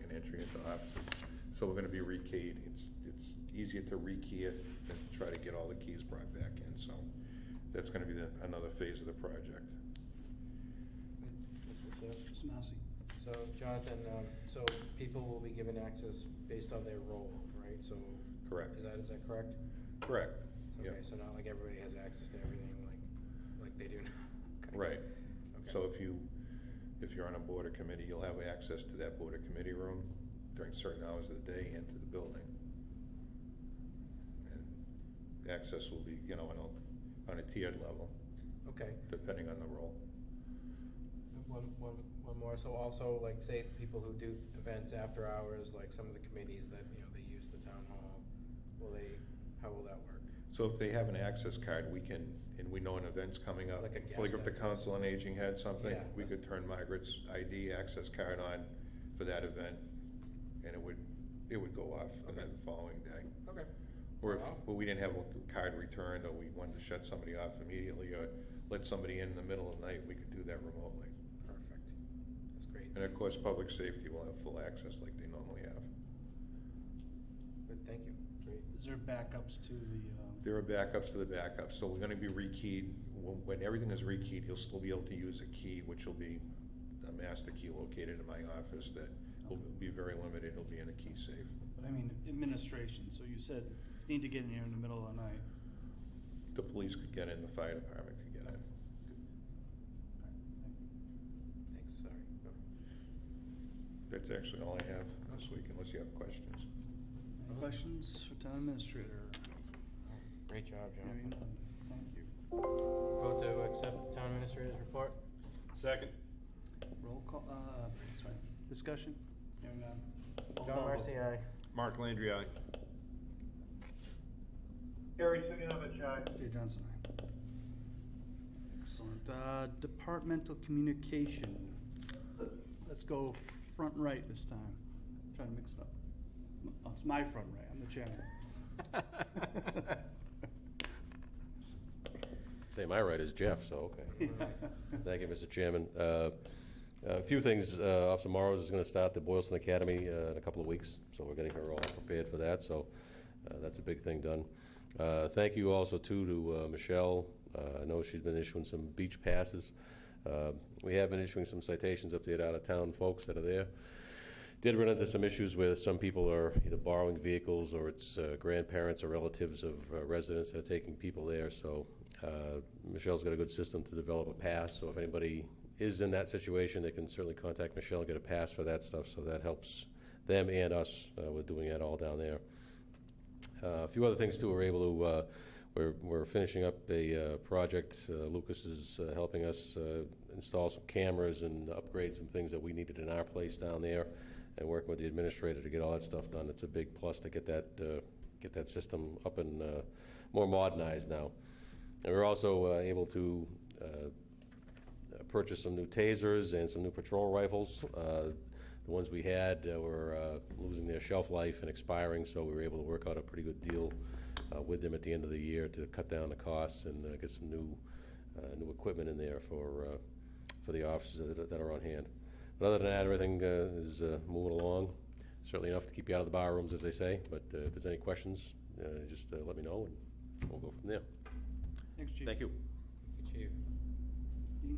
and entry into offices. So we're gonna be rekeyed. It's easier to rekey it than to try to get all the keys brought back in, so that's gonna be another phase of the project. Mr. Massey? So, Jonathan, so people will be given access based on their role, right? So. Correct. Is that correct? Correct, Okay, yeah. so not like everybody has access to everything like they do now. Okay. Right. Okay. So if you're on a board or committee, you'll have access to that board or committee room during certain hours of the day and to the building. And access will be, on a tiered level. Okay. Depending on the role. One more, so also, like, say, people who do events after hours, like some of the committees that, they use the town hall, how will that work? So if they have an access card, and we know an event's coming up, Like a like if guest the access. Council on Aging had something, Yeah, we could turn Margaret's ID access card on for that event, and it would go off the following day. Okay. Or if Wow. we didn't have a card returned, or we wanted to shut somebody off immediately, or let somebody in the middle of the night, we could do that remotely. Perfect. That's great. And of course, public safety will have full access like they normally have. Good, thank you. Great. Is there backups to the, There are backups to the backups, so we're gonna be rekeyed. When everything is rekeyed, you'll still be able to use a key, which will be a master key located in my office that will be very limited. It'll be in a key safe. but I mean, administration, so you said, need to get in here in the middle of the night. The police could get in, the fire department could get in. Thanks, sorry. Go. That's actually all I have this week, unless you have questions. Any questions for town administrator? Great job, Hearing Jonathan. none. Thank you. Vote to accept the town administrator's report? Second. Roll call, that's right. Discussion? Hearing none. Roll John call vote. Marcy, aye. Mark Landry, aye. Harry Sigenovich, aye. Jay Johnson, aye. Excellent. Departmental communication. Let's go front right this time. Trying to mix it up. Oh, it's my front right, I'm the chairman. Say my right is Jeff, so okay. Thank you, Mr. Chairman. A few things. Officer Morrows is going to start the Boylston Academy in a couple of weeks, so we're getting her all prepared for that, so that's a big thing done. Thank you also, too, to Michelle. I know she's been issuing some beach passes. We have been issuing some citations up there to out-of-town folks that are there. Did run into some issues where some people are either borrowing vehicles or it's grandparents or relatives of residents that are taking people there, so Michelle's got a good system to develop a pass, so if anybody is in that situation, they can certainly contact Michelle and get a pass for that stuff, so that helps them and us with doing that all down there. A few other things too, we're able to, we're finishing up a project. Lucas is helping us install some cameras and upgrade some things that we needed in our place down there, and working with the administrator to get all that stuff done. It's a big plus to get that system up and more modernized now. And we're also able to purchase some new tasers and some new patrol rifles. The ones we had were losing their shelf life and expiring, so we were able to work out a pretty good deal with them at the end of the year to cut down the costs and get some new equipment in there for the officers that are on hand. But other than that, everything is moving along. Certainly enough to keep you out of the bar rooms, as they say. But if there's any questions, just let me know, and we'll go from there. Thanks, Chief. Thank you. Thank you, Chief. Dean?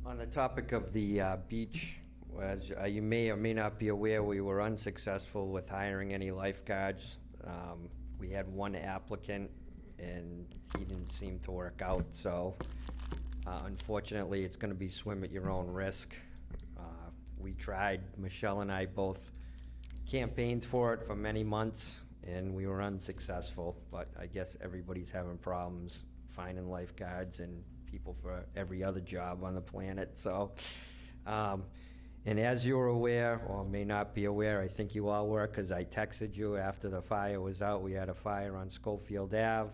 On the topic of the beach As you may or may not be aware, we were unsuccessful with hiring any lifeguards. We had one applicant, and he didn't seem to work out, so unfortunately, it's gonna be swim at your own risk. We tried, Michelle and I both campaigned for it for many months, and we were unsuccessful, but I guess everybody's having problems finding lifeguards and people for every other job on the planet, so. And as you're aware, or may not be aware, I think you all were, because I texted you after the fire was out. We had a fire on Schofield Ave.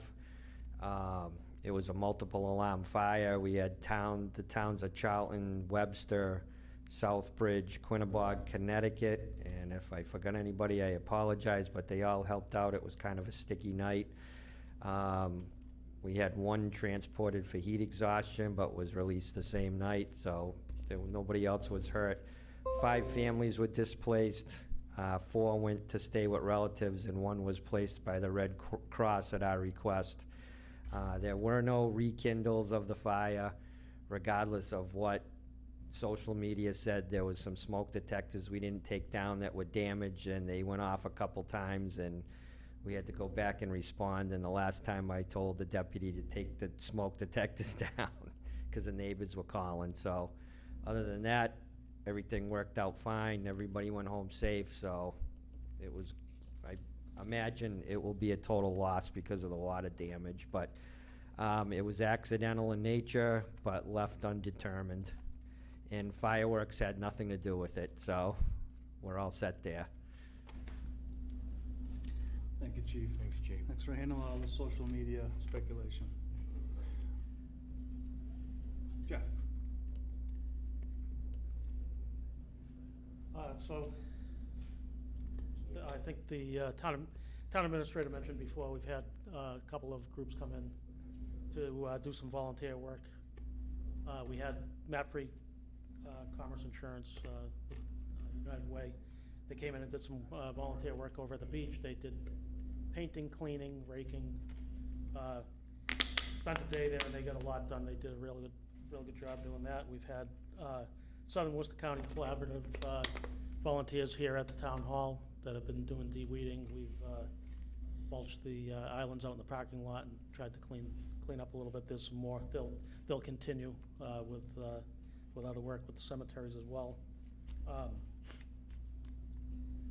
It was a multiple alarm fire. We had the towns of Charlton, Webster, Southbridge, Quinnebog, Connecticut, and if I forgot anybody, I apologize, but they all helped out. It was kind of a sticky night. We had one transported for heat exhaustion, but was released the same night, so nobody else was hurt. 5 families were displaced. 4 went to stay with relatives, and 1 was placed by the Red Cross at our request. There were no rekindles of the fire, regardless of what social media said. There was some smoke detectors we didn't take down that were damaged, and they went off a couple times, and we had to go back and respond. And the last time I told the deputy to take the smoke detectors down because the neighbors were calling. So other than that, everything worked out fine. Everybody went home safe, so it was, I imagine it will be a total loss because of the water damage, but it was accidental in nature, but left undetermined. And fireworks had nothing to do with it, so we're all set there. Thank you, Chief. Thanks, Chief. Thanks for handling all the social media speculation. Jeff? So, I think the town administrator mentioned before, we've had a couple of groups come in to do some volunteer work. We had MAPFRE Commerce Insurance, United Way. They came in and did some volunteer work over at the beach. They did painting, cleaning, raking. Spent a day there and they got a lot done. They did a real good job doing that. We've had Southern Worcester County Collaborative volunteers here at the town hall that have been doing de-weeding. We've mulched the islands out in the parking lot and tried to clean up a little bit. There's some more. They'll continue with other work with the cemeteries as well.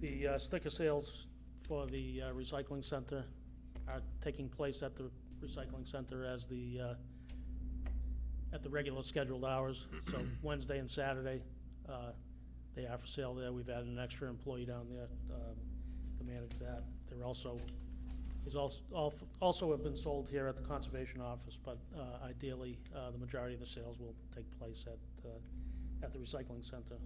The sticker sales for the recycling center are taking place at the recycling center as at the regular scheduled hours. So Wednesday and Saturday, they are for sale there. We've added an extra employee down there to manage that. These also have been sold here at the conservation office, but ideally, the majority of the sales will take place at the recycling center.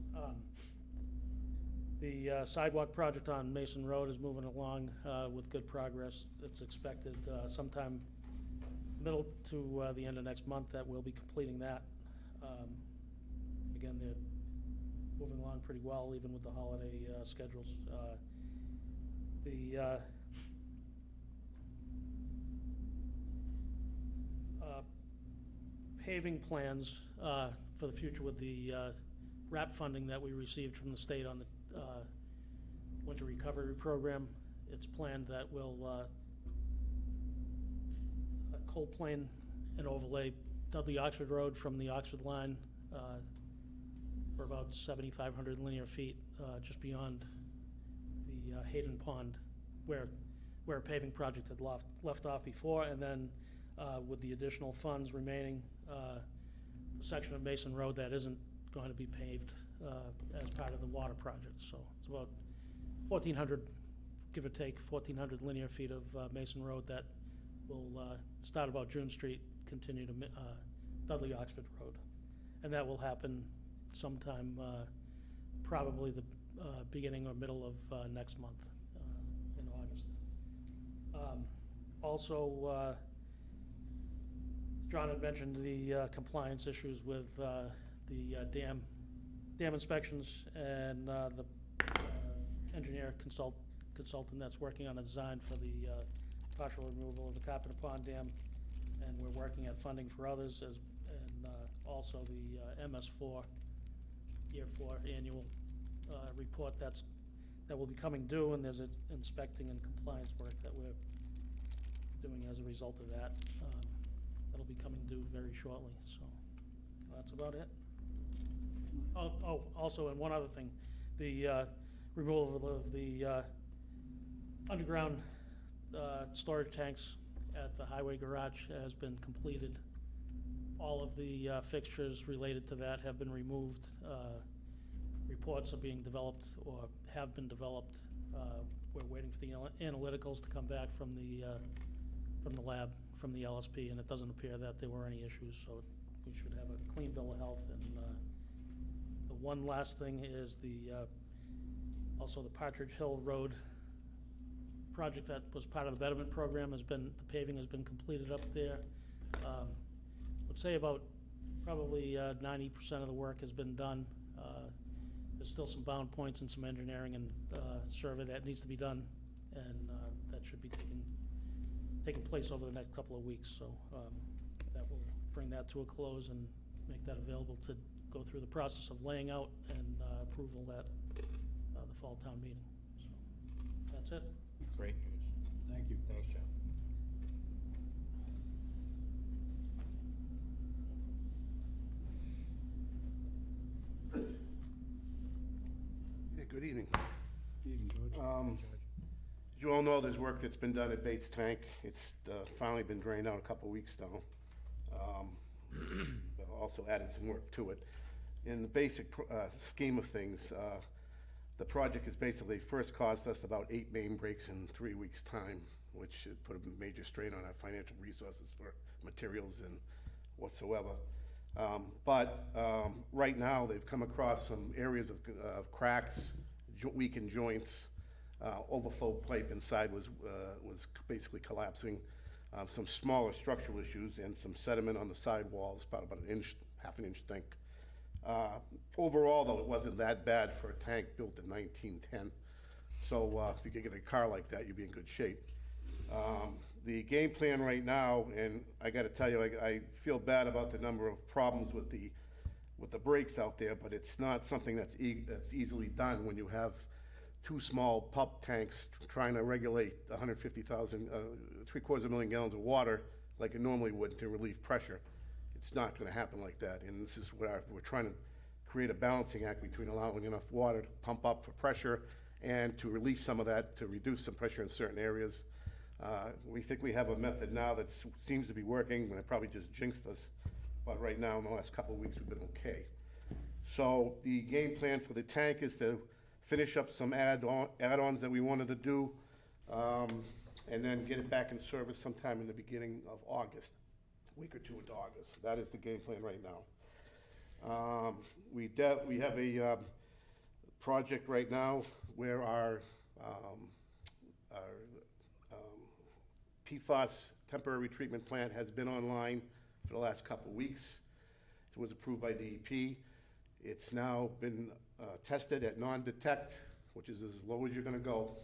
The sidewalk project on Mason Road is moving along with good progress. It's expected sometime middle to the end of next month that we'll be completing that. Again, they're moving along pretty well, even with the holiday schedules. The paving plans for the future with the RAP funding that we received from the state on the winter recovery program. It's planned that we'll cold plane and overlay Dudley Oxford Road from the Oxford line for about 7,500 linear feet just beyond the Hayden Pond where a paving project had left off before, and then with the additional funds remaining, the section of Mason Road that isn't going to be paved as part of the water project. So it's about 1,400, give or take, 1,400 linear feet of Mason Road that will start about June Street, continue to Dudley Oxford Road. And that will happen sometime, probably the beginning or middle of next month, in August. Also, John had mentioned the compliance issues with the dam inspections, and the engineer consultant that's working on a design for the partial removal of the Carpenter Pond Dam, and we're working at funding for others, and also the MS4 Year 4 annual report that will be coming due, and there's an inspecting and compliance work that we're doing as a result of that. That'll be coming due very shortly, so that's about it. Oh, also, and one other thing, the removal of the underground storage tanks at the highway garage has been completed. All of the fixtures related to that have been removed. Reports are being developed or have been developed. We're waiting for the analyticals to come back from the lab, from the LSP, and it doesn't appear that there were any issues, so we should have a clean bill of health. And the one last thing is also the Partridge Hill Road project that was part of the betterment program the paving has been completed up there. I would say about probably 90% of the work has been done. There's still some bound points and some engineering and survey that needs to be done, and that should be taking place over the next couple of weeks. So that will bring that to a close and make that available to go through the process of laying out and approval at the fall town meeting. So that's it. Great news. Thank you. Thanks, Joe. Yeah, good evening. Evening, George. As you all know, there's work that's been done at Bates Tank. It's finally been drained out a couple of weeks now. Also added some work to it. In the basic scheme of things, the project has basically first cost us about 8 main breaks in 3 weeks' time, which should put a major strain on our financial resources for materials and whatsoever. But right now, they've come across some areas of cracks, weakened joints, overflow pipe inside was basically collapsing, some smaller structural issues, and some sediment on the side walls, about an inch, half an inch thick. Overall, though, it wasn't that bad for a tank built in 1910. So if you could get a car like that, you'd be in good shape. The game plan right now, and I got to tell you, I feel bad about the number of problems with the brakes out there, but it's not something that's easily done when you have 2 small pup tanks trying to regulate 150,000, 750,000 gallons of water like it normally would to relieve pressure. It's not going to happen like that, and this is where we're trying to create a balancing act between allowing enough water to pump up for pressure and to release some of that to reduce some pressure in certain areas. We think we have a method now that seems to be working, and it probably just jinxed us, but right now in the last couple of weeks we've been okay. So the game plan for the tank is to finish up some add-ons that we wanted to do, and then get it back in service sometime in the beginning of August, a week or two into August. That is the game plan right now. We have a project right now where our PFAS temporary treatment plant has been online for the last couple of weeks. It was approved by DEP. It's now been tested at non-detect, which is as low as you're going to go.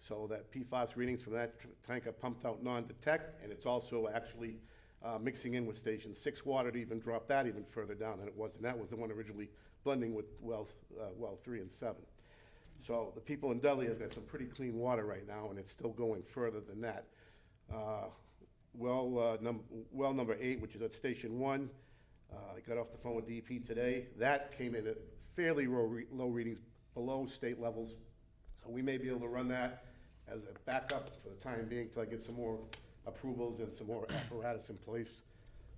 So that PFAS readings from that tank are pumped out non-detect, and it's also actually mixing in with Station 6 water to even drop that even further down than it was. And that was the one originally blending with well 3 and 7. So the people in Dudley have got some pretty clean water right now, and it's still going further than that. Well number 8, which is at Station 1, I got off the phone with DEP today. That came in at fairly low readings, below state levels. So we may be able to run that as a backup for the time being till I get some more approvals and some more apparatus in place.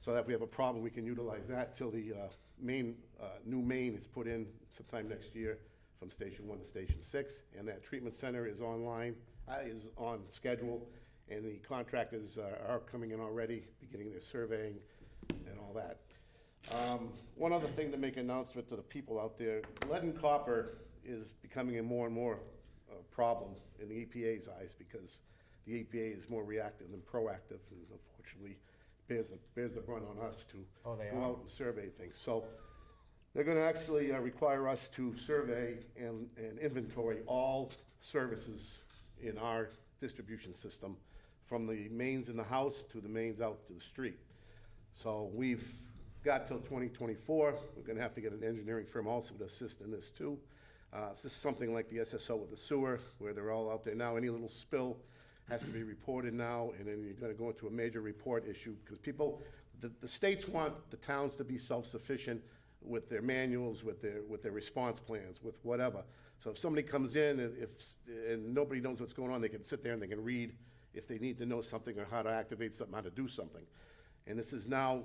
So that if we have a problem, we can utilize that till the new main is put in sometime next year from Station 1 to Station 6. And that treatment center is online, is on schedule, and the contractors are coming in already, beginning their surveying and all that. One other thing to make an announcement to the people out there, lead and copper is becoming a more and more problem in the EPA's eyes, because the EPA is more reactive than proactive, and unfortunately bears the brunt on us to go out and survey things. So they're going to actually require us to survey and inventory all services in our distribution system, from the mains in the house to the mains out to the street. So we've got till 2024. We're gonna have to get an engineering firm also to assist in this too. This is something like the SSO with the sewer, where they're all out there now. Any little spill has to be reported now, and then you're gonna go into a major report issue, because people, the states want the towns to be self-sufficient with their manuals, with their response plans, with whatever. So if somebody comes in, and nobody knows what's going on, they can sit there and they can read if they need to know something or how to activate something, how to do something. And this is now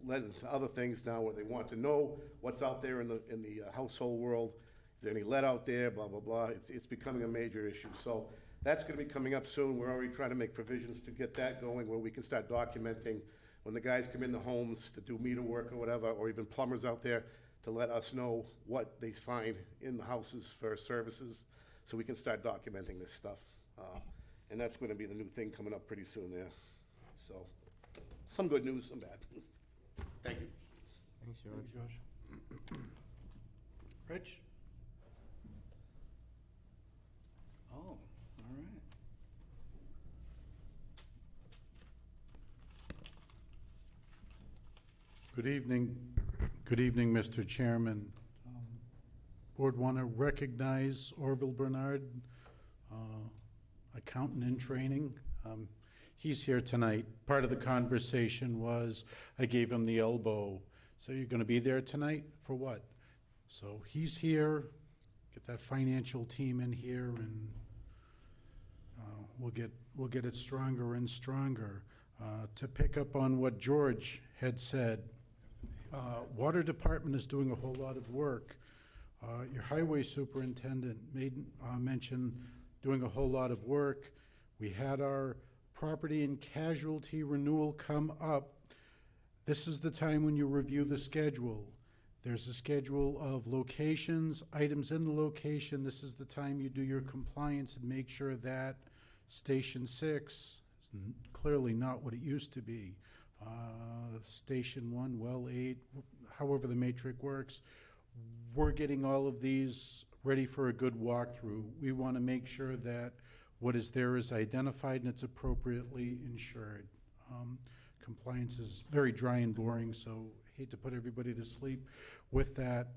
led into other things now, where they want to know what's out there in the household world. Is there any lead out there, blah, blah, blah. It's becoming a major issue. So that's gonna be coming up soon. We're already trying to make provisions to get that going, where we can start documenting when the guys come in the homes to do meter work or whatever, or even plumbers out there, to let us know what they find in the houses for services, so we can start documenting this stuff. And that's gonna be the new thing coming up pretty soon there. So, some good news, some bad. Thank you. Thanks, George. George. Rich? Oh, all right. Good evening. Good evening, Mr. Chairman. Board want to recognize Orville Bernard, accountant in training. He's here tonight. Part of the conversation was I gave him the elbow. So you're going to be there tonight for what? So he's here. Get that financial team in here, and we'll get it stronger and stronger. To pick up on what George had said, Water Department is doing a whole lot of work. Your highway superintendent made mention doing a whole lot of work. We had our property and casualty renewal come up. This is the time when you review the schedule. There's a schedule of locations, items in the location. This is the time you do your compliance and make sure that Station 6 is clearly not what it used to be. Station 1, well 8, however the matrix works. We're getting all of these ready for a good walkthrough. We want to make sure that what is there is identified and it's appropriately insured. Compliance is very dry and boring, so hate to put everybody to sleep with that.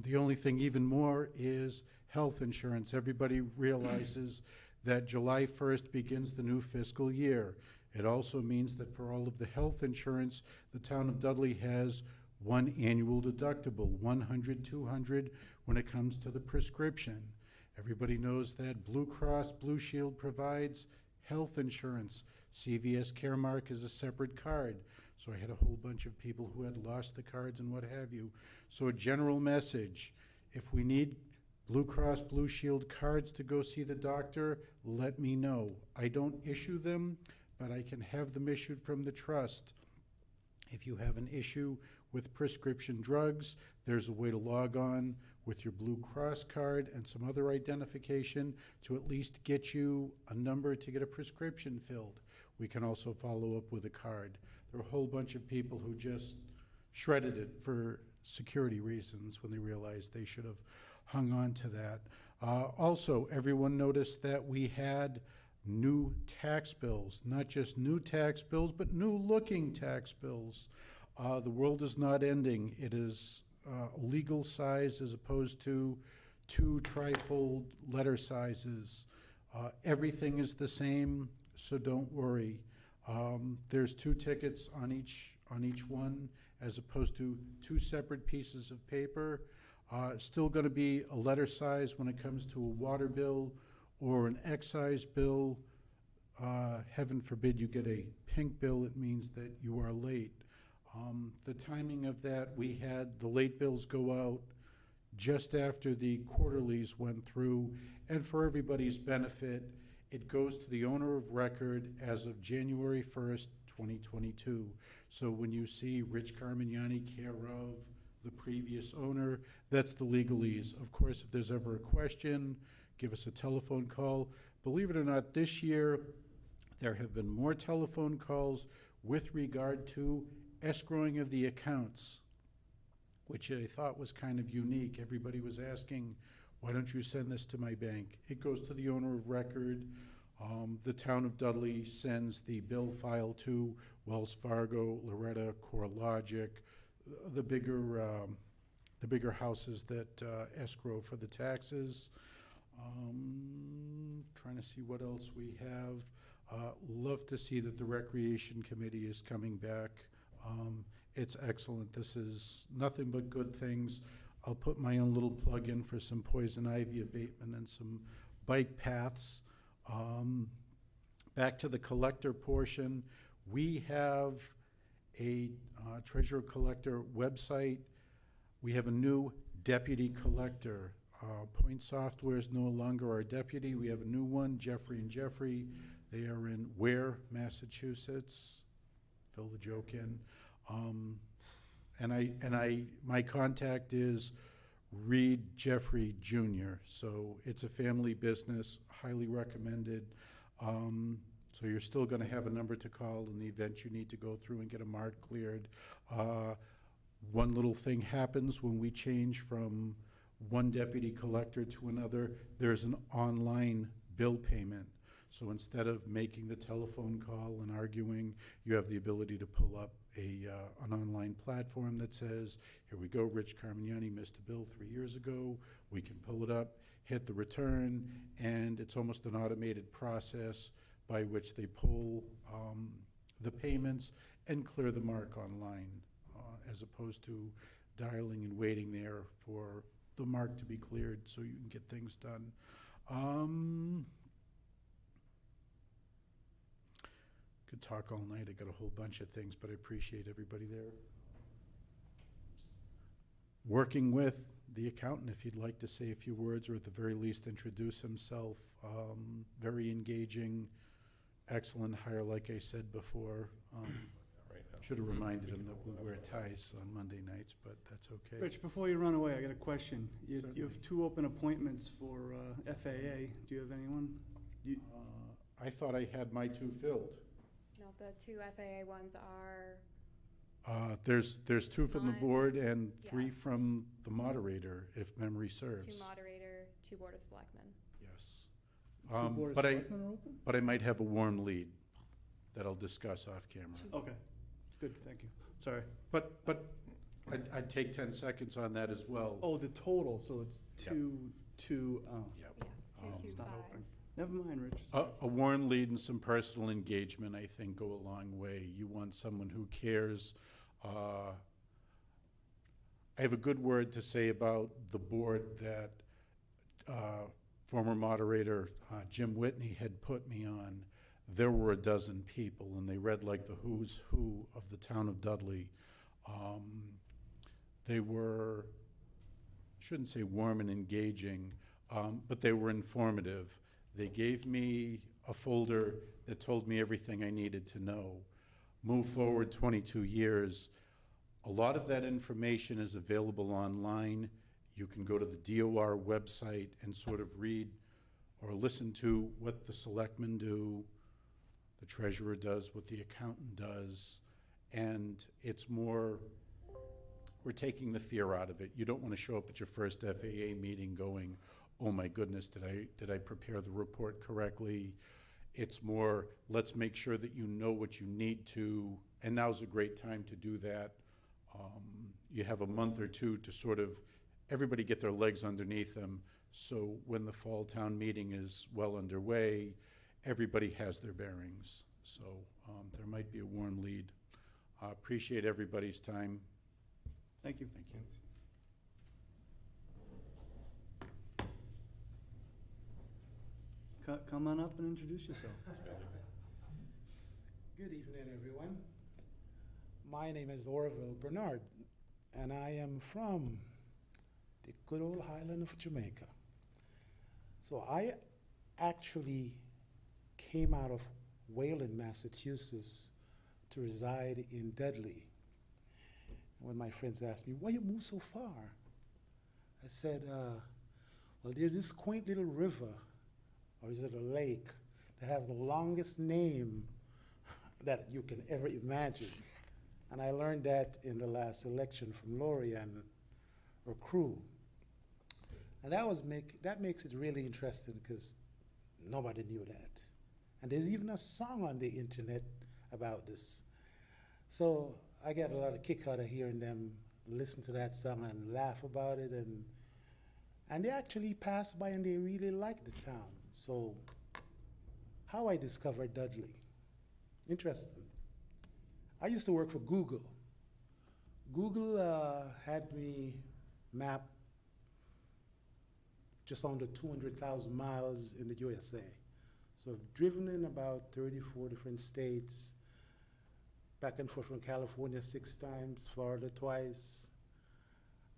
The only thing even more is health insurance. Everybody realizes that July 1st begins the new fiscal year. It also means that for all of the health insurance, the town of Dudley has one annual deductible, $100, $200 when it comes to the prescription. Everybody knows that Blue Cross Blue Shield provides health insurance. CVS Caremark is a separate card. So I had a whole bunch of people who had lost the cards and what have you. So a general message, if we need Blue Cross Blue Shield cards to go see the doctor, let me know. I don't issue them, but I can have them issued from the trust. If you have an issue with prescription drugs, there's a way to log on with your Blue Cross card and some other identification to at least get you a number to get a prescription filled. We can also follow up with a card. There are a whole bunch of people who just shredded it for security reasons when they realized they should have hung on to that. Also, everyone noticed that we had new tax bills, not just new tax bills, but new looking tax bills. The world is not ending. It is legal size as opposed to 2 trifold letter sizes. Everything is the same, so don't worry. There's 2 tickets on each one, as opposed to 2 separate pieces of paper. Still going to be a letter size when it comes to a water bill or an excise bill. Heaven forbid you get a pink bill, it means that you are late. The timing of that, we had the late bills go out just after the quarterlies went through, and for everybody's benefit, it goes to the owner of record as of January 1st, 2022. So when you see Rich Carmignani, care of the previous owner, that's the legalese. Of course, if there's ever a question, give us a telephone call. Believe it or not, this year, there have been more telephone calls with regard to escrowing of the accounts, which I thought was kind of unique. Everybody was asking, why don't you send this to my bank? It goes to the owner of record. The town of Dudley sends the bill file to Wells Fargo, Loretta, CoreLogic, the bigger houses that escrow for the taxes. Trying to see what else we have. Love to see that the Recreation Committee is coming back. It's excellent. This is nothing but good things. I'll put my own little plug in for some poison ivy abatement and some bike paths. Back to the collector portion, we have a treasurer collector website. We have a new deputy collector. Point Software is no longer our deputy. We have a new one, Jeffrey and Jeffrey. They are in Ware, Massachusetts. Fill the joke in. My contact is Reed Jeffrey Jr. So it's a family business, highly recommended. So you're still going to have a number to call in the event you need to go through and get a mark cleared. One little thing happens when we change from one deputy collector to another. There's an online bill payment. So instead of making the telephone call and arguing, you have the ability to pull up an online platform that says, here we go, Rich Carmignani missed a bill 3 years ago. We can pull it up, hit the return, and it's almost an automated process by which they pull the payments and clear the mark online, as opposed to dialing and waiting there for the mark to be cleared so you can get things done. Could talk all night. I got a whole bunch of things, but I appreciate everybody there. Working with the accountant, if you'd like to say a few words, or at the very least introduce himself. Very engaging, excellent hire, like I said before. Should have reminded him that we wear ties on Monday nights, but that's okay. Rich, before you run away, I got a question. You have 2 open appointments for FAA. Do you have anyone? I thought I had my 2 filled. No, the 2 FAA ones are, There's 2 from the One, board and yeah. 3 from the moderator, if memory serves. 2 moderator, 2 board of selectmen. Yes. 2 Board of But Selectmen are open? But I might have a warm lead that I'll discuss off camera. Okay, good, thank you. Sorry. But I'd take 10 seconds on that as well. Oh, the total, so it's Yep. 2, oh. Yep. Yeah, 2, 2, It's not 5. open. Never mind, Rich. A warm lead and some personal engagement, I think, go a long way. You want someone who cares. I have a good word to say about the board that former moderator Jim Whitney had put me on. There were a dozen people, and they read like the who's who of the town of Dudley. They were, shouldn't say warm and engaging, but they were informative. They gave me a folder that told me everything I needed to know. Move forward 22 years. A lot of that information is available online. You can go to the DOR website and sort of read or listen to what the selectmen do, the treasurer does, what the accountant does, and it's more, we're taking the fear out of it. You don't want to show up at your first FAA meeting going, oh my goodness, did I prepare the report correctly? It's more, let's make sure that you know what you need to, and now's a great time to do that. You have a month or 2 to sort of, everybody get their legs underneath them, so when the fall town meeting is well underway, everybody has their bearings. So there might be a warm lead. Appreciate everybody's time. Thank you. Thank you. Come on up and introduce yourself. Good evening, everyone. My name is Orville Bernard, and I am from the good old Highland of Jamaica. So I actually came out of Wayland, Massachusetts, to reside in Dudley. When my friends asked me, why you move so far? I said, well, there's this quaint little river, or is it a lake, that has the longest name that you can ever imagine. And I learned that in the last election from Lori and her crew. And that makes it really interesting because nobody knew that. And there's even a song on the internet about this. So I get a lot of kick out of hearing them listen to that song and laugh about it, and they actually pass by and they really like the town. So, how I discovered Dudley. Interesting. I used to work for Google. Google had me map just under 200,000 miles in the USA. So I've driven in about 34 different states, back and forth from California 6 times, Florida twice.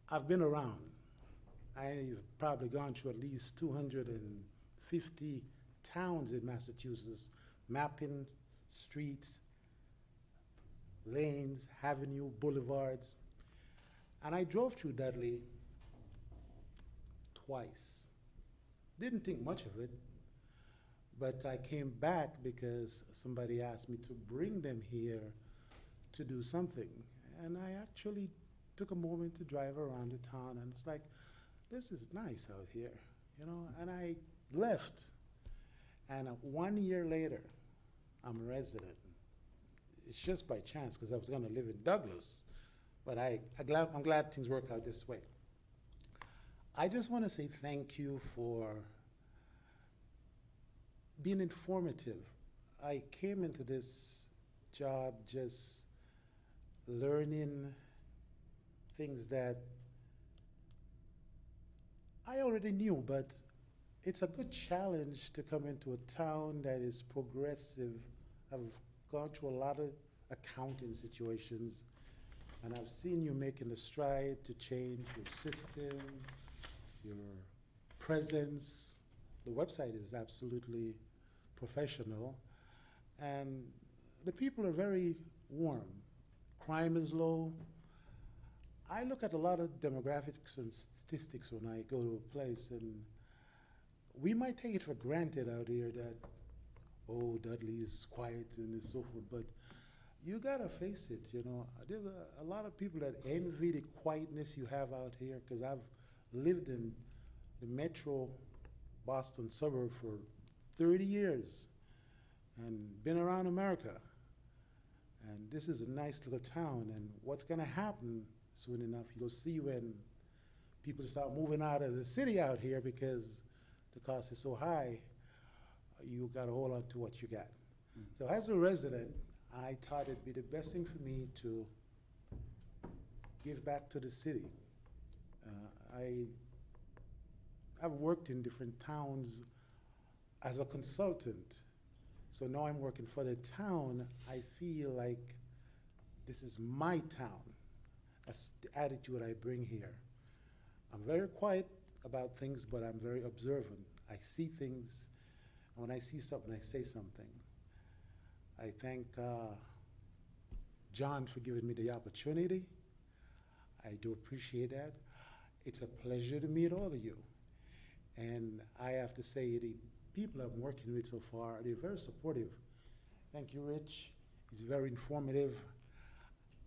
I've been around. I've probably gone through at least 250 towns in Massachusetts, mapping streets, lanes, avenue, boulevards. And I drove through Dudley twice. Didn't think much of it, but I came back because somebody asked me to bring them here to do something. And I actually took a moment to drive around the town and was like, this is nice out here, you know, and I left. And 1 year later, I'm a resident. It's just by chance because I was going to live in Douglas, but I'm glad things work out this way. I just want to say thank you for being informative. I came into this job just learning things that I already knew, but it's a good challenge to come into a town that is progressive. I've gone through a lot of accounting situations, and I've seen you making the stride to change your system, your presence. The website is absolutely professional, and the people are very warm. Crime is low. I look at a lot of demographics and statistics when I go to a place, and we might take it for granted out here that, oh, Dudley is quiet and so forth, but you gotta face it, you know. There's a lot of people that envy the quietness you have out here, because I've lived in the metro Boston suburb for 30 years and been around America. And this is a nice little town, and what's gonna happen soon enough, you'll see when people start moving out of the city out here because the cost is so high, you gotta hold on to what you got. So as a resident, I thought it'd be the best thing for me to give back to the city. I've worked in different towns as a consultant. So now I'm working for the town. I feel like this is my town. That's the attitude I bring here. I'm very quiet about things, but I'm very observant. I see things, and when I see something, I say something. I thank John for giving me the opportunity. I do appreciate that. It's a pleasure to meet all of you. And I have to say, the people I'm working with so far, they're very supportive. Thank you, Rich. He's very informative.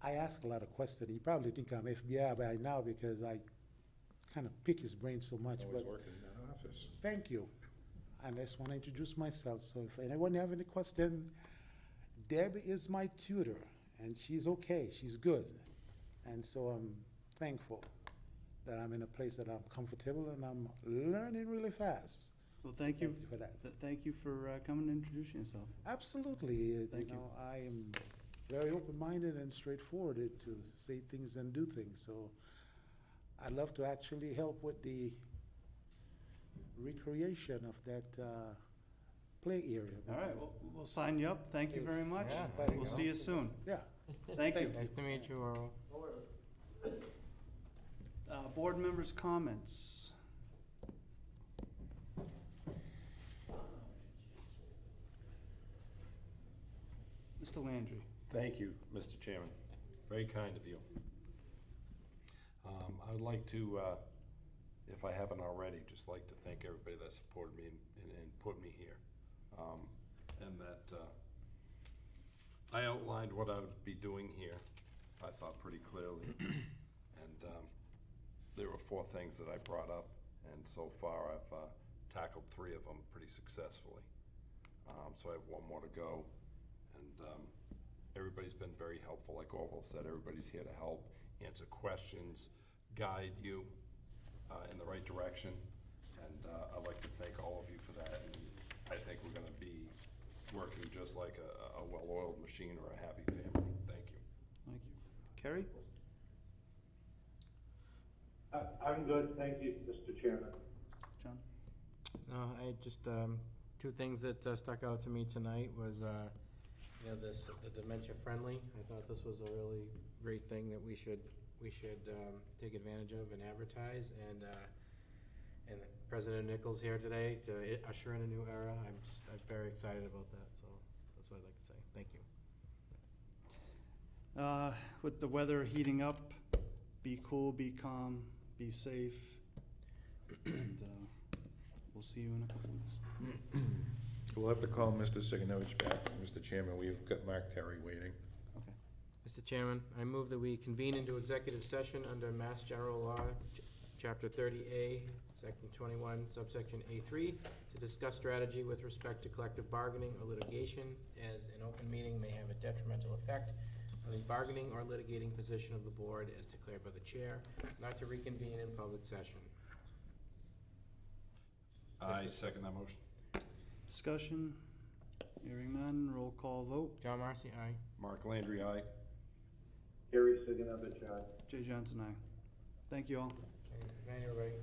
I ask a lot of questions. You probably think I'm FBI by now because I kind of pick his brain so much. Always working in that office. Thank you. And I just want to introduce myself. So if anyone have any question, Deb is my tutor, and she's okay. She's good. And so I'm thankful that I'm in a place that I'm comfortable and I'm learning really fast. Well, thank you for that. Thank you for coming and introducing yourself. Absolutely. Thank you. I am very open-minded and straightforward to say things and do things. So I'd love to actually help with the recreation of that play area. All right, we'll sign you up. Thank you very much. Yeah. We'll see you soon. Yeah. Thank you. Nice to meet you, Earl. Board members' comments. Mr. Landry. Thank you, Mr. Chairman. Very kind of you. I would like to, if I haven't already, just like to thank everybody that supported me and put me here. And that I outlined what I would be doing here, I thought pretty clearly. And there were 4 things that I brought up, and so far I've tackled 3 of them pretty successfully. So I have 1 more to go. And Everybody's been very helpful, like Orville said, everybody's here to help, answer questions, guide you in the right direction. And I'd like to thank all of you for that. And I think we're gonna be working just like a well-oiled machine or a happy family. Thank you. Thank you. Kerry? I'm good, thank you, Mr. Chairman. John? No, I just, two things that stuck out to me tonight was, the dementia friendly. I thought this was a really great thing that we should take advantage of and advertise. And President Nichols here today to usher in a new era. I'm very excited about that, so that's what I'd like to say. Thank you. With the weather heating up, be cool, be calm, be safe, and we'll see you in a couple weeks. We'll have to call Mr. Siganovich back, Mr. Chairman. We've got Mark Terry waiting. Okay. Mr. Chairman, I move that we convene into executive session under Mass General Law, Chapter 30A, Section 21, subsection A3, to discuss strategy with respect to collective bargaining or litigation, as an open meeting may have a detrimental effect on the bargaining or litigating position of the board as declared by the chair, not to reconvene in public session. I second that motion. Discussion? Hearing none, roll call vote. John Marcy, aye. Mark Landry, aye. Gary Siganovich, aye. Jay Johnson, aye. Thank you all. Good night, everybody.